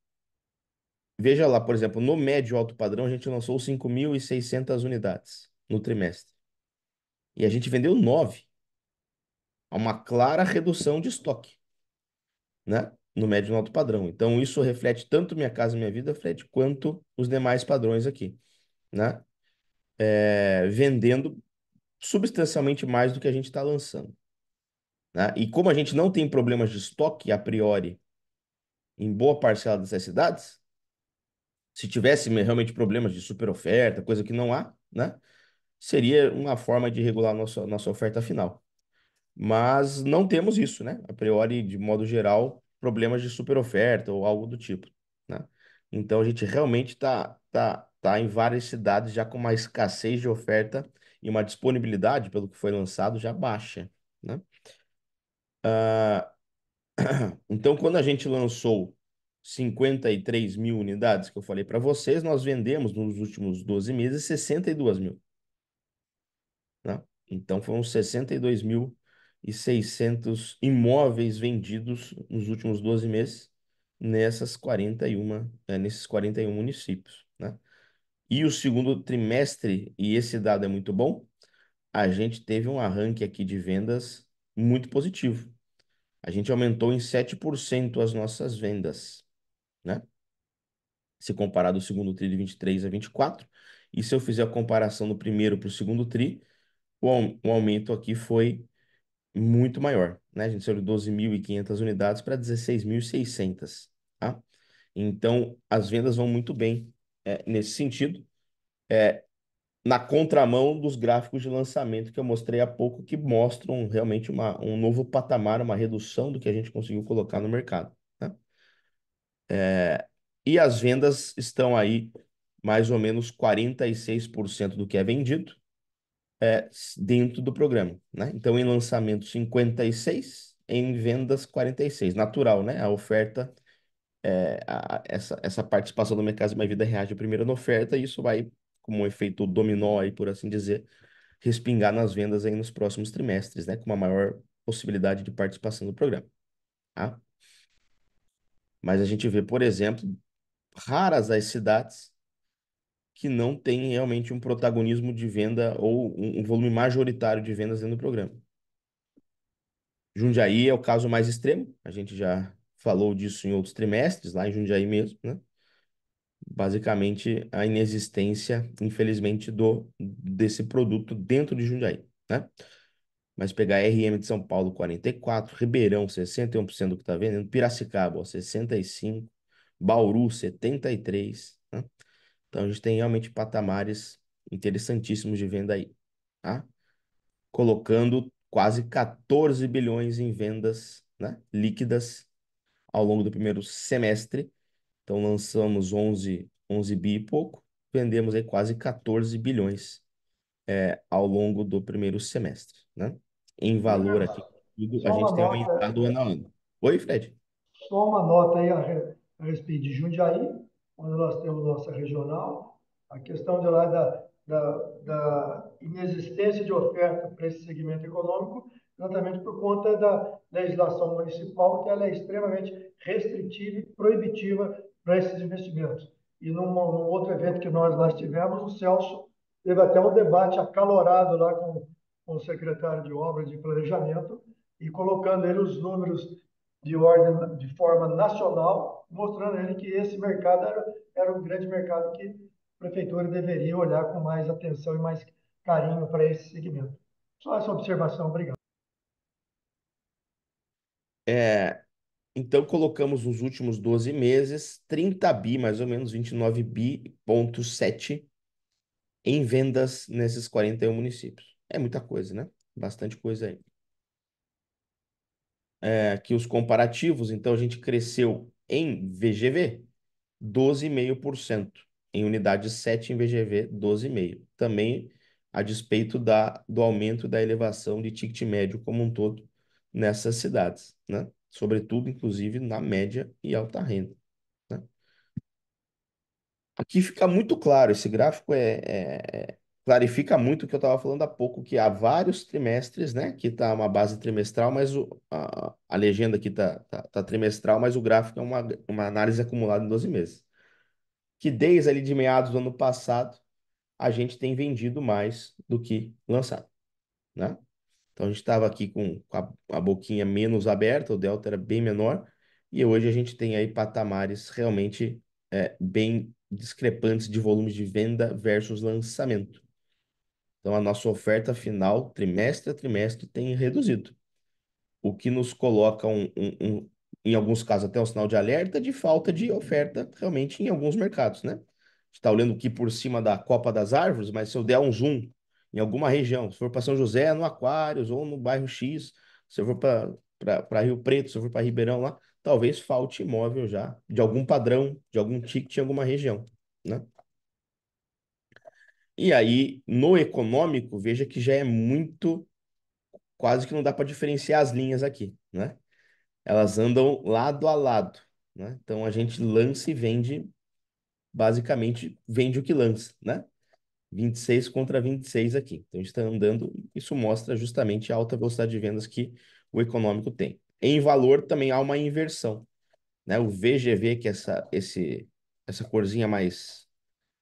veja lá, por exemplo, no médio alto padrão a gente lançou 5.600 unidades no trimestre e a gente vendeu 9, há uma clara redução de estoque, né? No médio e no alto padrão. Então isso reflete tanto Minha Casa Minha Vida, reflete quanto os demais padrões aqui, né? Vendendo substancialmente mais do que a gente está lançando, né? E como a gente não tem problemas de estoque a priori em boa parcela dessas cidades, se tivesse realmente problemas de super oferta, coisa que não há, né? Seria uma forma de regular a nossa oferta final. Mas não temos isso, né? A priori, de modo geral, problemas de super oferta ou algo do tipo, né? Então a gente realmente tá em várias cidades já com uma escassez de oferta e uma disponibilidade, pelo que foi lançado, já baixa, né? Ah, então, quando a gente lançou 53 mil unidades, que eu falei para vocês, nós vendemos nos últimos 12 meses 62 mil, né? Então, foram 62.600 imóveis vendidos nos últimos 12 meses nesses 41 municípios, né? E o segundo trimestre, e esse dado é muito bom, a gente teve um arranque aqui de vendas muito positivo. A gente aumentou em 7% as nossas vendas, né? Se comparar do segundo tri de 23 a 24. E se eu fizer a comparação do primeiro para o segundo tri, o aumento aqui foi muito maior, né? A gente saiu de 12.500 unidades para 16.600, tá? Então, as vendas vão muito bem nesse sentido, na contramão dos gráficos de lançamento que eu mostrei há pouco, que mostram realmente um novo patamar, uma redução do que a gente conseguiu colocar no mercado, né? E as vendas estão aí mais ou menos 46% do que é vendido dentro do programa, né? Então, em lançamento 56, em vendas 46. Natural, né? A oferta, essa participação do Minha Casa Minha Vida reage primeiro na oferta e isso vai, como um efeito dominó aí, por assim dizer, respingar nas vendas aí nos próximos trimestres, né? Com uma maior possibilidade de participação do programa, tá? Mas a gente vê, por exemplo, raras as cidades que não têm realmente um protagonismo de venda ou um volume majoritário de vendas dentro do programa. Jundiaí é o caso mais extremo, a gente já falou disso em outros trimestres, lá em Jundiaí mesmo, né? basicamente a inexistência, infelizmente, desse produto dentro de Jundiaí, né? Mas pegar RM de São Paulo, 44, Ribeirão, 61% do que está vendendo, Piracicaba, ó, 65, Bauru, 73, né? Então a gente tem realmente patamares interessantíssimos de venda aí, tá? Colocando quase 14 bilhões em vendas, né, líquidas ao longo do primeiro semestre. Então lançamos 11 bi e pouco, vendemos aí quase 14 bilhões ao longo do primeiro semestre, né? Em valor aqui, a Só uma gente tem nota, aumentado ano a ano. Oi, Fred? só uma nota aí a respeito de Jundiaí, onde nós temos nossa regional, a questão de lá da inexistência de oferta para esse segmento econômico, exatamente por conta da legislação municipal, que ela é extremamente restritiva e proibitiva para esses investimentos. E num outro evento que nós lá estivemos, o Celso teve até um debate acalorado lá com o secretário de Obras e Planejamento, e colocando ele os números de ordem de forma nacional, mostrando ele que esse mercado era um grande mercado que a prefeitura deveria olhar com mais atenção e mais carinho para esse segmento. Só essa observação, obrigado. É, então colocamos nos últimos 12 meses 30 bi, mais ou menos 29 bi, ponto 7 em vendas nesses 41 municípios. É muita coisa, né? Bastante coisa aí. Aqui os comparativos, então a gente cresceu em VGV 12,5%, em unidade 7 em VGV 12,5%. Também a despeito do aumento da elevação de ticket médio como um todo nessas cidades, né? Sobretudo, inclusive, na média e alta renda, né? Aqui fica muito claro, esse gráfico clarifica muito o que eu estava falando há pouco, que há vários trimestres, né? Que está uma base trimestral, mas a legenda aqui tá trimestral, mas o gráfico é uma análise acumulada em 12 meses. Que desde ali de meados do ano passado, a gente tem vendido mais do que lançado, né? Então a gente estava aqui com a boquinha menos aberta, o delta era bem menor, e hoje a gente tem aí patamares realmente bem discrepantes de volumes de venda versus lançamento. Então a nossa oferta final, trimestre a trimestre, tem reduzido, o que nos coloca em alguns casos até um sinal de alerta de falta de oferta realmente em alguns mercados, né? A gente está olhando aqui por cima da Copa das Árvores, mas se eu der um zoom em alguma região, se for para São José, no Aquários ou no bairro X, se eu for para Rio Preto, se eu for para Ribeirão lá, talvez falte imóvel já, de algum padrão, de algum ticket em alguma região, né? E aí, no econômico, veja que já é muito, quase que não dá para diferenciar as linhas aqui, né? Elas andam lado a lado, né? Então a gente lança e vende, basicamente vende o que lança, né? 26 contra 26 aqui. Então a gente está andando, isso mostra justamente a alta velocidade de vendas que o econômico tem. Em valor também há uma inversão, né? O VGV, que é essa corzinha mais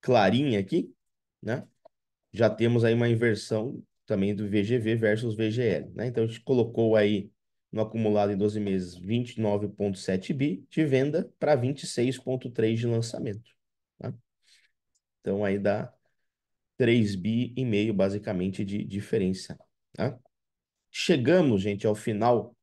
clarinha aqui, né? Já temos aí uma inversão também do VGV versus VGL, né? Então a gente colocou aí no acumulado em 12 meses 29,7 bi de venda para 26,3 de lançamento, tá? Então aí dá 3 bi e meio basicamente de diferença, tá? Chegamos, gente, ao final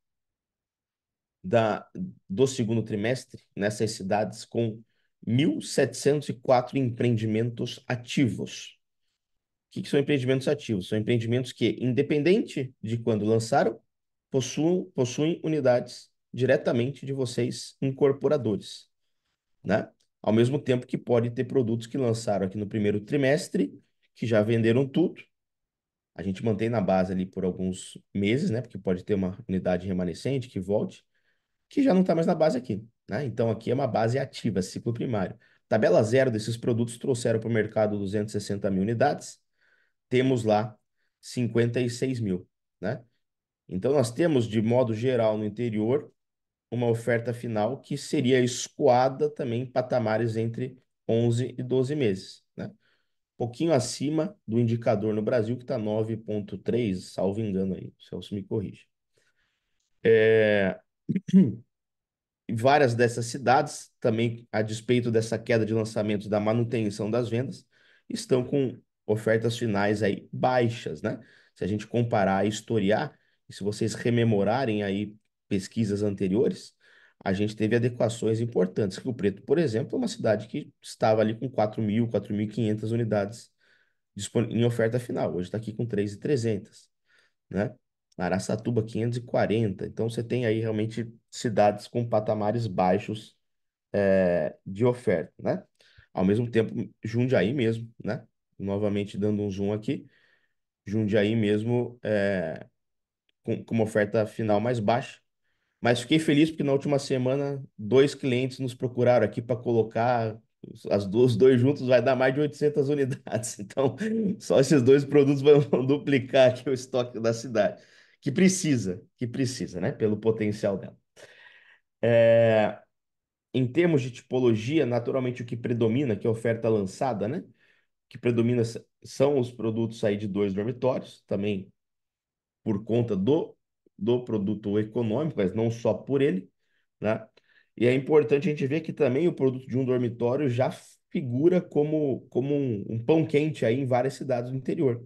da, do segundo trimestre nessas cidades com 1.704 empreendimentos ativos. Que são empreendimentos ativos? São empreendimentos que, independente de quando lançaram, possuem unidades diretamente de vocês, incorporadores, né? Ao mesmo tempo que pode ter produtos que lançaram aqui no primeiro trimestre, que já venderam tudo. A gente mantém na base ali por alguns meses, né? Porque pode ter uma unidade remanescente que volte, que já não está mais na base aqui, né? Então aqui é uma base ativa, ciclo primário. Tabela zero desses produtos trouxeram para o mercado 260 mil unidades, temos lá 56 mil, né? Então, nós temos, de modo geral, no interior, uma oferta final que seria escoada também em patamares entre 11 e 12 meses, né? Pouquinho acima do indicador no Brasil, que está 9,3, salvo engano aí, o Celso me corrige. É... várias dessas cidades, também a despeito dessa queda de lançamentos da manutenção das vendas, estão com ofertas finais aí baixas, né? Se a gente comparar e historiar, e se vocês rememorarem aí pesquisas anteriores, a gente teve adequações importantes. Rio Preto, por exemplo, é uma cidade que estava ali com 4.000, 4.500 unidades em oferta final. Hoje está aqui com 3.300, né? Araçatuba 540. Então você tem aí realmente cidades com patamares baixos de oferta, né? Ao mesmo tempo, Jundiaí mesmo, né? Novamente dando um zoom aqui, Jundiaí mesmo com uma oferta final mais baixa. Mas fiquei feliz porque na última semana dois clientes nos procuraram aqui para colocar os dois juntos vai dar mais de 800 unidades. Então, só esses dois produtos vão duplicar aqui o estoque da cidade, que precisa, né? Pelo potencial dela. Em termos de tipologia, naturalmente o que predomina, que é a oferta lançada, né? O que predomina são os produtos aí de dois dormitórios, também por conta do produto econômico, mas não só por ele, né? E é importante a gente ver que também o produto de um dormitório já figura como um pão quente aí em várias cidades do interior.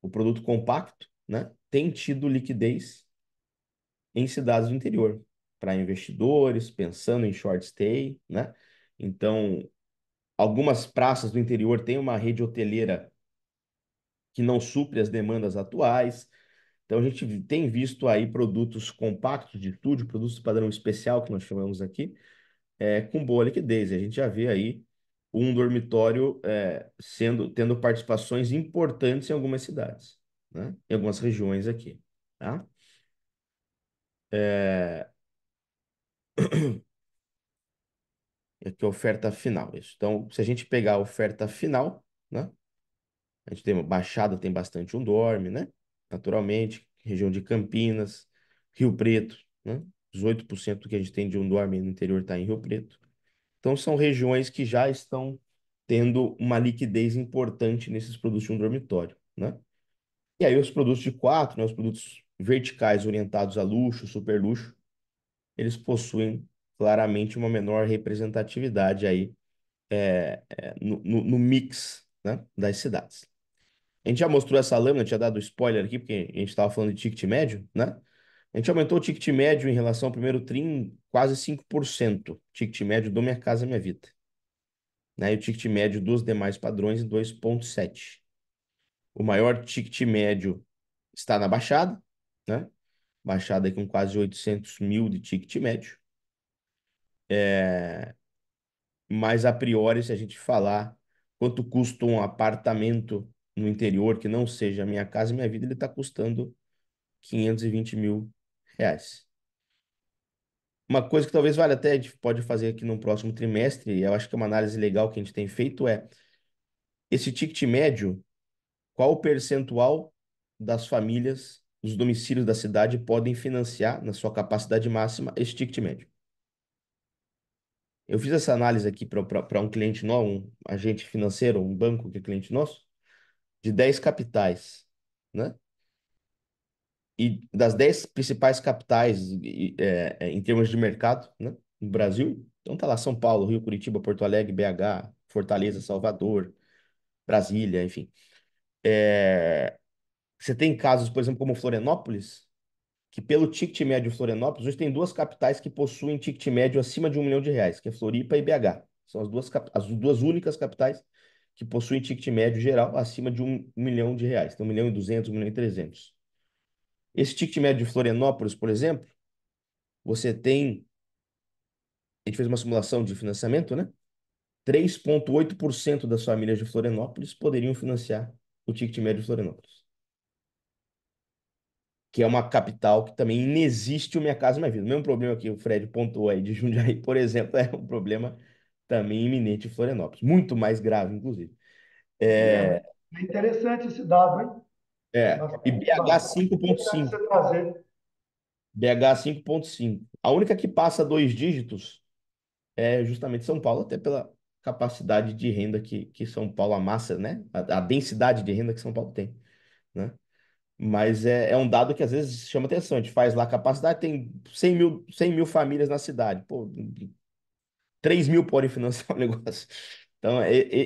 O produto compacto, né, tem tido liquidez em cidades do interior para investidores pensando em short stay, né? Então, algumas praças do interior têm uma rede hoteleira que não supre as demandas atuais. Então, a gente tem visto aí produtos compactos de estúdio, produtos padrão especial, que nós chamamos aqui, com boa liquidez. A gente já vê aí um dormitório tendo participações importantes em algumas cidades, né? Em algumas regiões aqui, tá? É, Aqui a oferta final, isso. Então, se a gente pegar a oferta final, né? A gente tem uma Baixada, tem bastante um dorme, né? Naturalmente, região de Campinas, Rio Preto, né? 18% do que a gente tem de um dorme no interior está em Rio Preto. Então, são regiões que já estão tendo uma liquidez importante nesses produtos de um dormitório, né? E aí, os produtos de quatro, né? Os produtos verticais orientados a luxo, super luxo, eles possuem claramente uma menor representatividade aí no mix, né? Das cidades. A gente já mostrou essa lâmina, tinha dado spoiler aqui, porque a gente estava falando de ticket médio, né? A gente aumentou o ticket médio em relação ao primeiro TRI em quase 5%. Ticket médio do Minha Casa Minha Vida. Né? E o ticket médio dos demais padrões em 2,7. O maior ticket médio está na Baixada, né? Baixada aí com quase 800 mil de ticket médio. Mas a priori, se a gente falar quanto custa um apartamento no interior que não seja a Minha Casa Minha Vida, ele está custando 520 mil reais. Uma coisa que talvez valha até, a gente pode fazer aqui no próximo trimestre, e eu acho que é uma análise legal que a gente tem feito, esse ticket médio, qual o percentual das famílias, dos domicílios da cidade podem financiar, na sua capacidade máxima, esse ticket médio. Eu fiz essa análise aqui para um cliente nosso, um agente financeiro, um banco que é cliente nosso, de 10 capitais, né? E das 10 principais capitais em termos de mercado, né, no Brasil, então tá lá São Paulo, Rio, Curitiba, Porto Alegre, BH, Fortaleza, Salvador, Brasília, enfim. Você tem casos, por exemplo, como Florianópolis, que pelo ticket médio de Florianópolis, hoje tem duas capitais que possuem ticket médio acima de R$ 1 milhão, que é Floripa e BH. São as duas únicas capitais que possuem ticket médio geral acima de R$ 1 milhão. Tem 1.200.000, 1.300.000. Esse ticket médio de Florianópolis, por exemplo, você tem. A gente fez uma simulação de financiamento, né? 3,8% das famílias de Florianópolis poderiam financiar o ticket médio de Florianópolis, que é uma capital que também inexiste o Minha Casa Minha Vida. O mesmo problema que o Fred pontuou aí de Jundiaí, por exemplo, é um problema também iminente em Florianópolis. Muito mais grave, inclusive. É, É interessante esse dado, hein? e BH Bastante interessante 5,5. você trazer. BH 5,5. A única que passa dois dígitos é justamente São Paulo, até pela capacidade de renda que São Paulo amassa, né? A densidade de renda que São Paulo tem, né? Mas é um dado que às vezes chama atenção. A gente faz lá a capacidade, tem 100 mil famílias na cidade. Pô, 3 mil podem financiar o negócio. Então,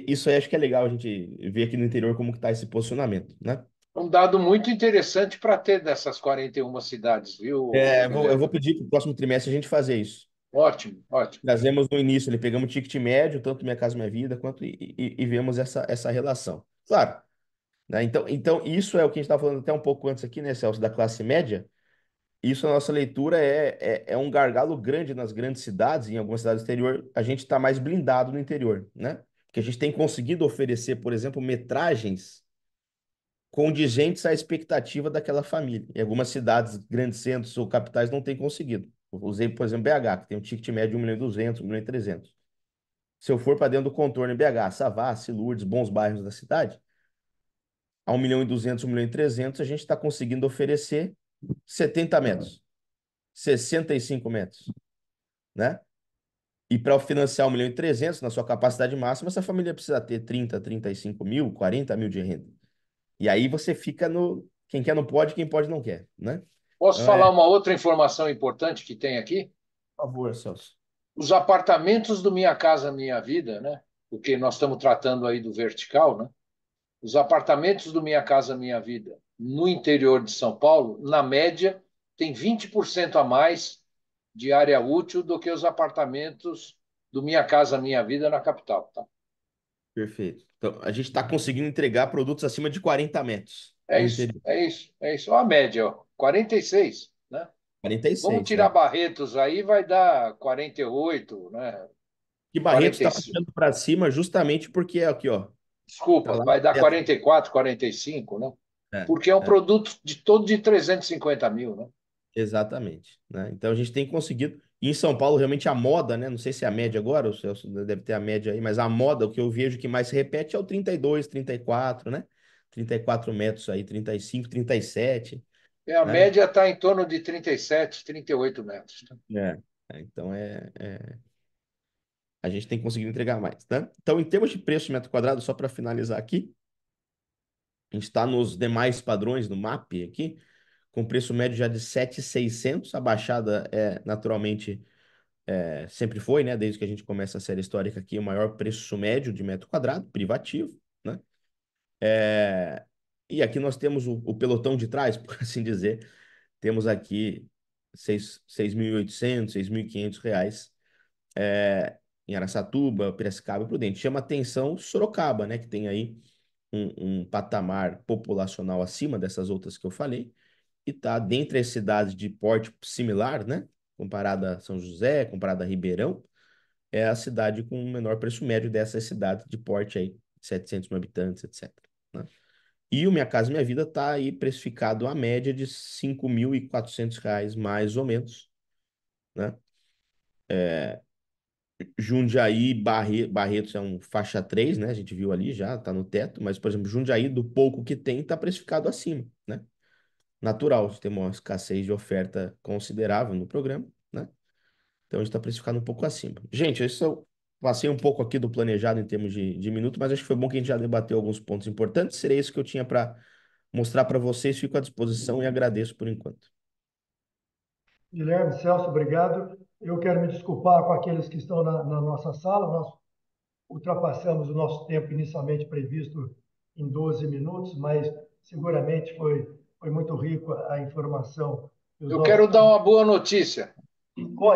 isso aí acho que é legal a gente ver aqui no interior como que está esse posicionamento, né? Um dado muito interessante para ter dessas 41 cidades, viu, Eu vou Guilherme? pedir para o próximo trimestre a gente fazer isso. Ótimo, ótimo. Trazemos no início, ele pegamos o ticket médio, tanto Minha Casa Minha Vida, quanto e vemos essa relação. Claro, né? Então, isso é o que a gente estava falando até um pouco antes aqui, né, Celso, da classe média. Isso, a nossa leitura é um gargalo grande nas grandes cidades, em algumas cidades do interior, a gente está mais blindado no interior, né? Porque a gente tem conseguido oferecer, por exemplo, metragens condigentes à expectativa daquela família. Em algumas cidades, grandes centros ou capitais não têm conseguido. Eu usei, por exemplo, BH, que tem um ticket médio de 1.200.000, 1.300.000. Se eu for para dentro do contorno em BH, Savassi, Lourdes, bons bairros da cidade, a 1.200.000, 1.300.000, a gente está conseguindo oferecer 70 metros, 65 metros, né? E para financiar 1.300.000 na sua capacidade máxima, essa família precisa ter 30, 35 mil, 40 mil de renda. E aí você fica no. Quem quer não pode, quem pode não quer, né? Posso Então falar uma outra informação importante que tem aqui? por favor, Celso. Os apartamentos do Minha Casa Minha Vida, né? Porque nós estamos tratando aí do vertical, né? Os apartamentos do Minha Casa Minha Vida no interior de São Paulo, na média, tem 20% a mais de área útil do que os apartamentos do Minha Casa Minha Vida na capital, tá? Perfeito. Então, a gente está conseguindo entregar produtos acima de 40 metros É no isso, interior. é isso, é isso. Olha a média, ó, 46, né? Vamos 46, tirar é. Barretos aí, vai dar 48, né? E Barretos está 45. puxando para cima justamente porque é aqui, ó. Tá Desculpa, lá no vai dar teto. 44, 45, né? É, Porque é um é, produto de todo de 350 mil, né? exatamente, né? Então a gente tem conseguido. E em São Paulo, realmente a moda, né? Não sei se é a média agora, o Celso deve ter a média aí, mas a moda, o que eu vejo que mais se repete é o 32, 34, né? 34 metros aí, 35, 37, E a né? média está em torno de 37, 38 metros, tá? Então a gente tem conseguido entregar mais, né? Então, em termos de preço de metro quadrado, só para finalizar aqui, a gente está nos demais padrões no MAP aqui, com preço médio já de 7.600. A baixada naturalmente sempre foi, né? Desde que a gente começa a série histórica aqui, o maior preço médio de metro quadrado, privativo, né? É, e aqui nós temos o pelotão de trás, por assim dizer. Temos aqui 6.800, 6.500 reais em Araçatuba, Piracicaba e Prudente. Chama atenção Sorocaba, né? Que tem aí um patamar populacional acima dessas outras que eu falei, e está dentre as cidades de porte similar, né? Comparada a São José, comparada a Ribeirão, é a cidade com o menor preço médio dessas cidades de porte aí, 700 mil habitantes, etc, né? E o Minha Casa Minha Vida está aí precificado a média de R$ 5.400, mais ou menos, né? Jundiaí, Barretos é um faixa 3, né? A gente viu ali já, tá no teto, mas, por exemplo, Jundiaí, do pouco que tem, tá precificado acima, né? Natural, a gente tem uma escassez de oferta considerável no programa, né? Então a gente está precificado um pouco acima. Gente, isso eu passei um pouco aqui do planejado em termos de minuto, mas acho que foi bom que a gente já debateu alguns pontos importantes. Seria isso que eu tinha para mostrar para vocês. Fico à disposição e agradeço por enquanto. Guilherme, Celso, obrigado. Eu quero me desculpar com aqueles que estão na nossa sala. Nós ultrapassamos o nosso tempo inicialmente previsto em 12 minutos, mas seguramente foi muito rico a informação que os Eu quero nossos. dar uma boa notícia. Com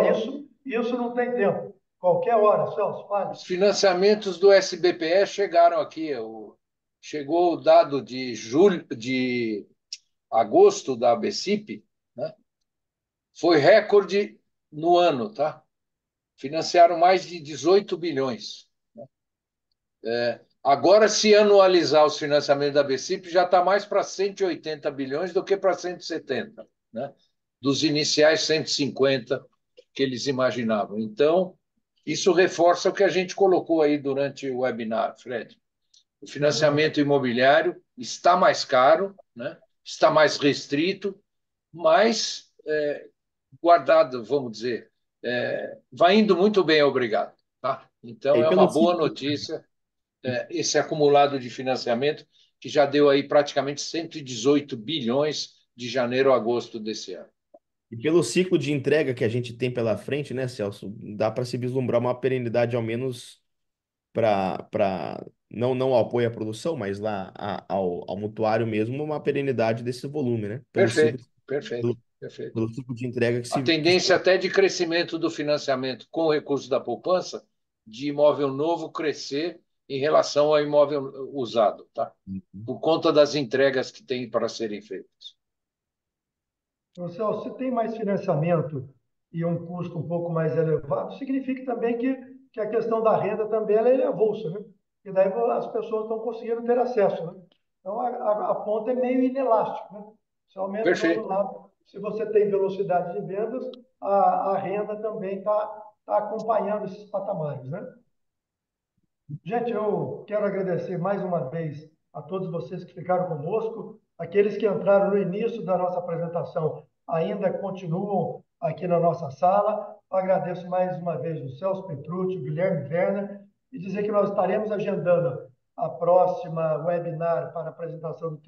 isso não tem tempo. Qualquer hora, Celso, fale. Os financiamentos do SBPE chegaram aqui. Chegou o dado de julho, de agosto da ABCIP, né? Foi recorde no ano, tá? Financiaram mais de 18 bilhões. Agora, se anualizar os financiamentos da BCIP, já está mais para 180 bilhões do que para 170, né? Dos iniciais 150 que eles imaginavam. Então, isso reforça o que a gente colocou aí durante o webinar, Fred. O Verdade. financiamento imobiliário está mais caro, né? Está mais restrito, mas guardado, vamos dizer, vai indo muito bem, obrigado. Tá? Então, E é pelo uma boa ciclo, notícia esse acumulado de financiamento que já deu aí praticamente 118 bilhões de janeiro a agosto desse ano. E pelo ciclo de entrega que a gente tem pela frente, né, Celso, dá para se vislumbrar uma perenidade, ao menos não ao apoio à produção, mas lá ao mutuário mesmo, uma perenidade desse volume, né? Perfeito, perfeito, perfeito. Pelo ciclo de entrega A tendência até de crescimento do financiamento com o recurso da poupança, de imóvel novo crescer em relação ao imóvel usado, tá? Por conta das entregas que tem para serem feitas. Marcelo, se tem mais financiamento e um custo um pouco mais elevado, significa também que a questão da renda também ela é avulsa, né? E daí as pessoas estão conseguindo ter acesso, né? Então a ponta é meio inelástica, né? Se aumenta para um Perfeito. lado, se você tem velocidade de vendas, a renda também está acompanhando esses patamares, né? Gente, eu quero agradecer mais uma vez a todos vocês que ficaram conosco, aqueles que entraram no início da nossa apresentação ainda continuam aqui na nossa sala. Agradeço mais uma vez o Celso Petrucci, o Guilherme Werner, e dizer que nós estaremos agendando a próxima webinar para a apresentação do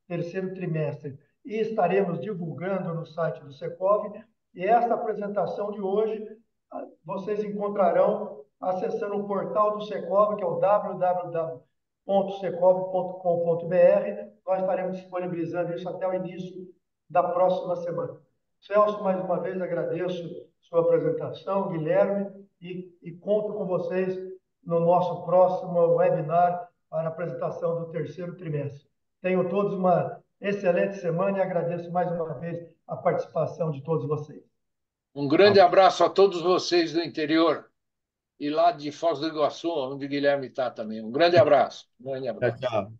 terceiro trimestre e estaremos divulgando no site do Secov. E esta apresentação de hoje vocês encontrarão acessando o portal do Secov, que é o www.secov.com.br. Nós estaremos disponibilizando isso até o início da próxima semana. Celso, mais uma vez agradeço sua apresentação, Guilherme, e conto com vocês no nosso próximo webinar para a apresentação do terceiro trimestre. Tenham todos uma excelente semana e agradeço mais uma vez a participação de todos vocês. Um grande abraço a todos vocês do interior e lá de Foz do Iguaçu, onde o Guilherme está também. Um grande abraço. Um grande Tchau, abraço. tchau.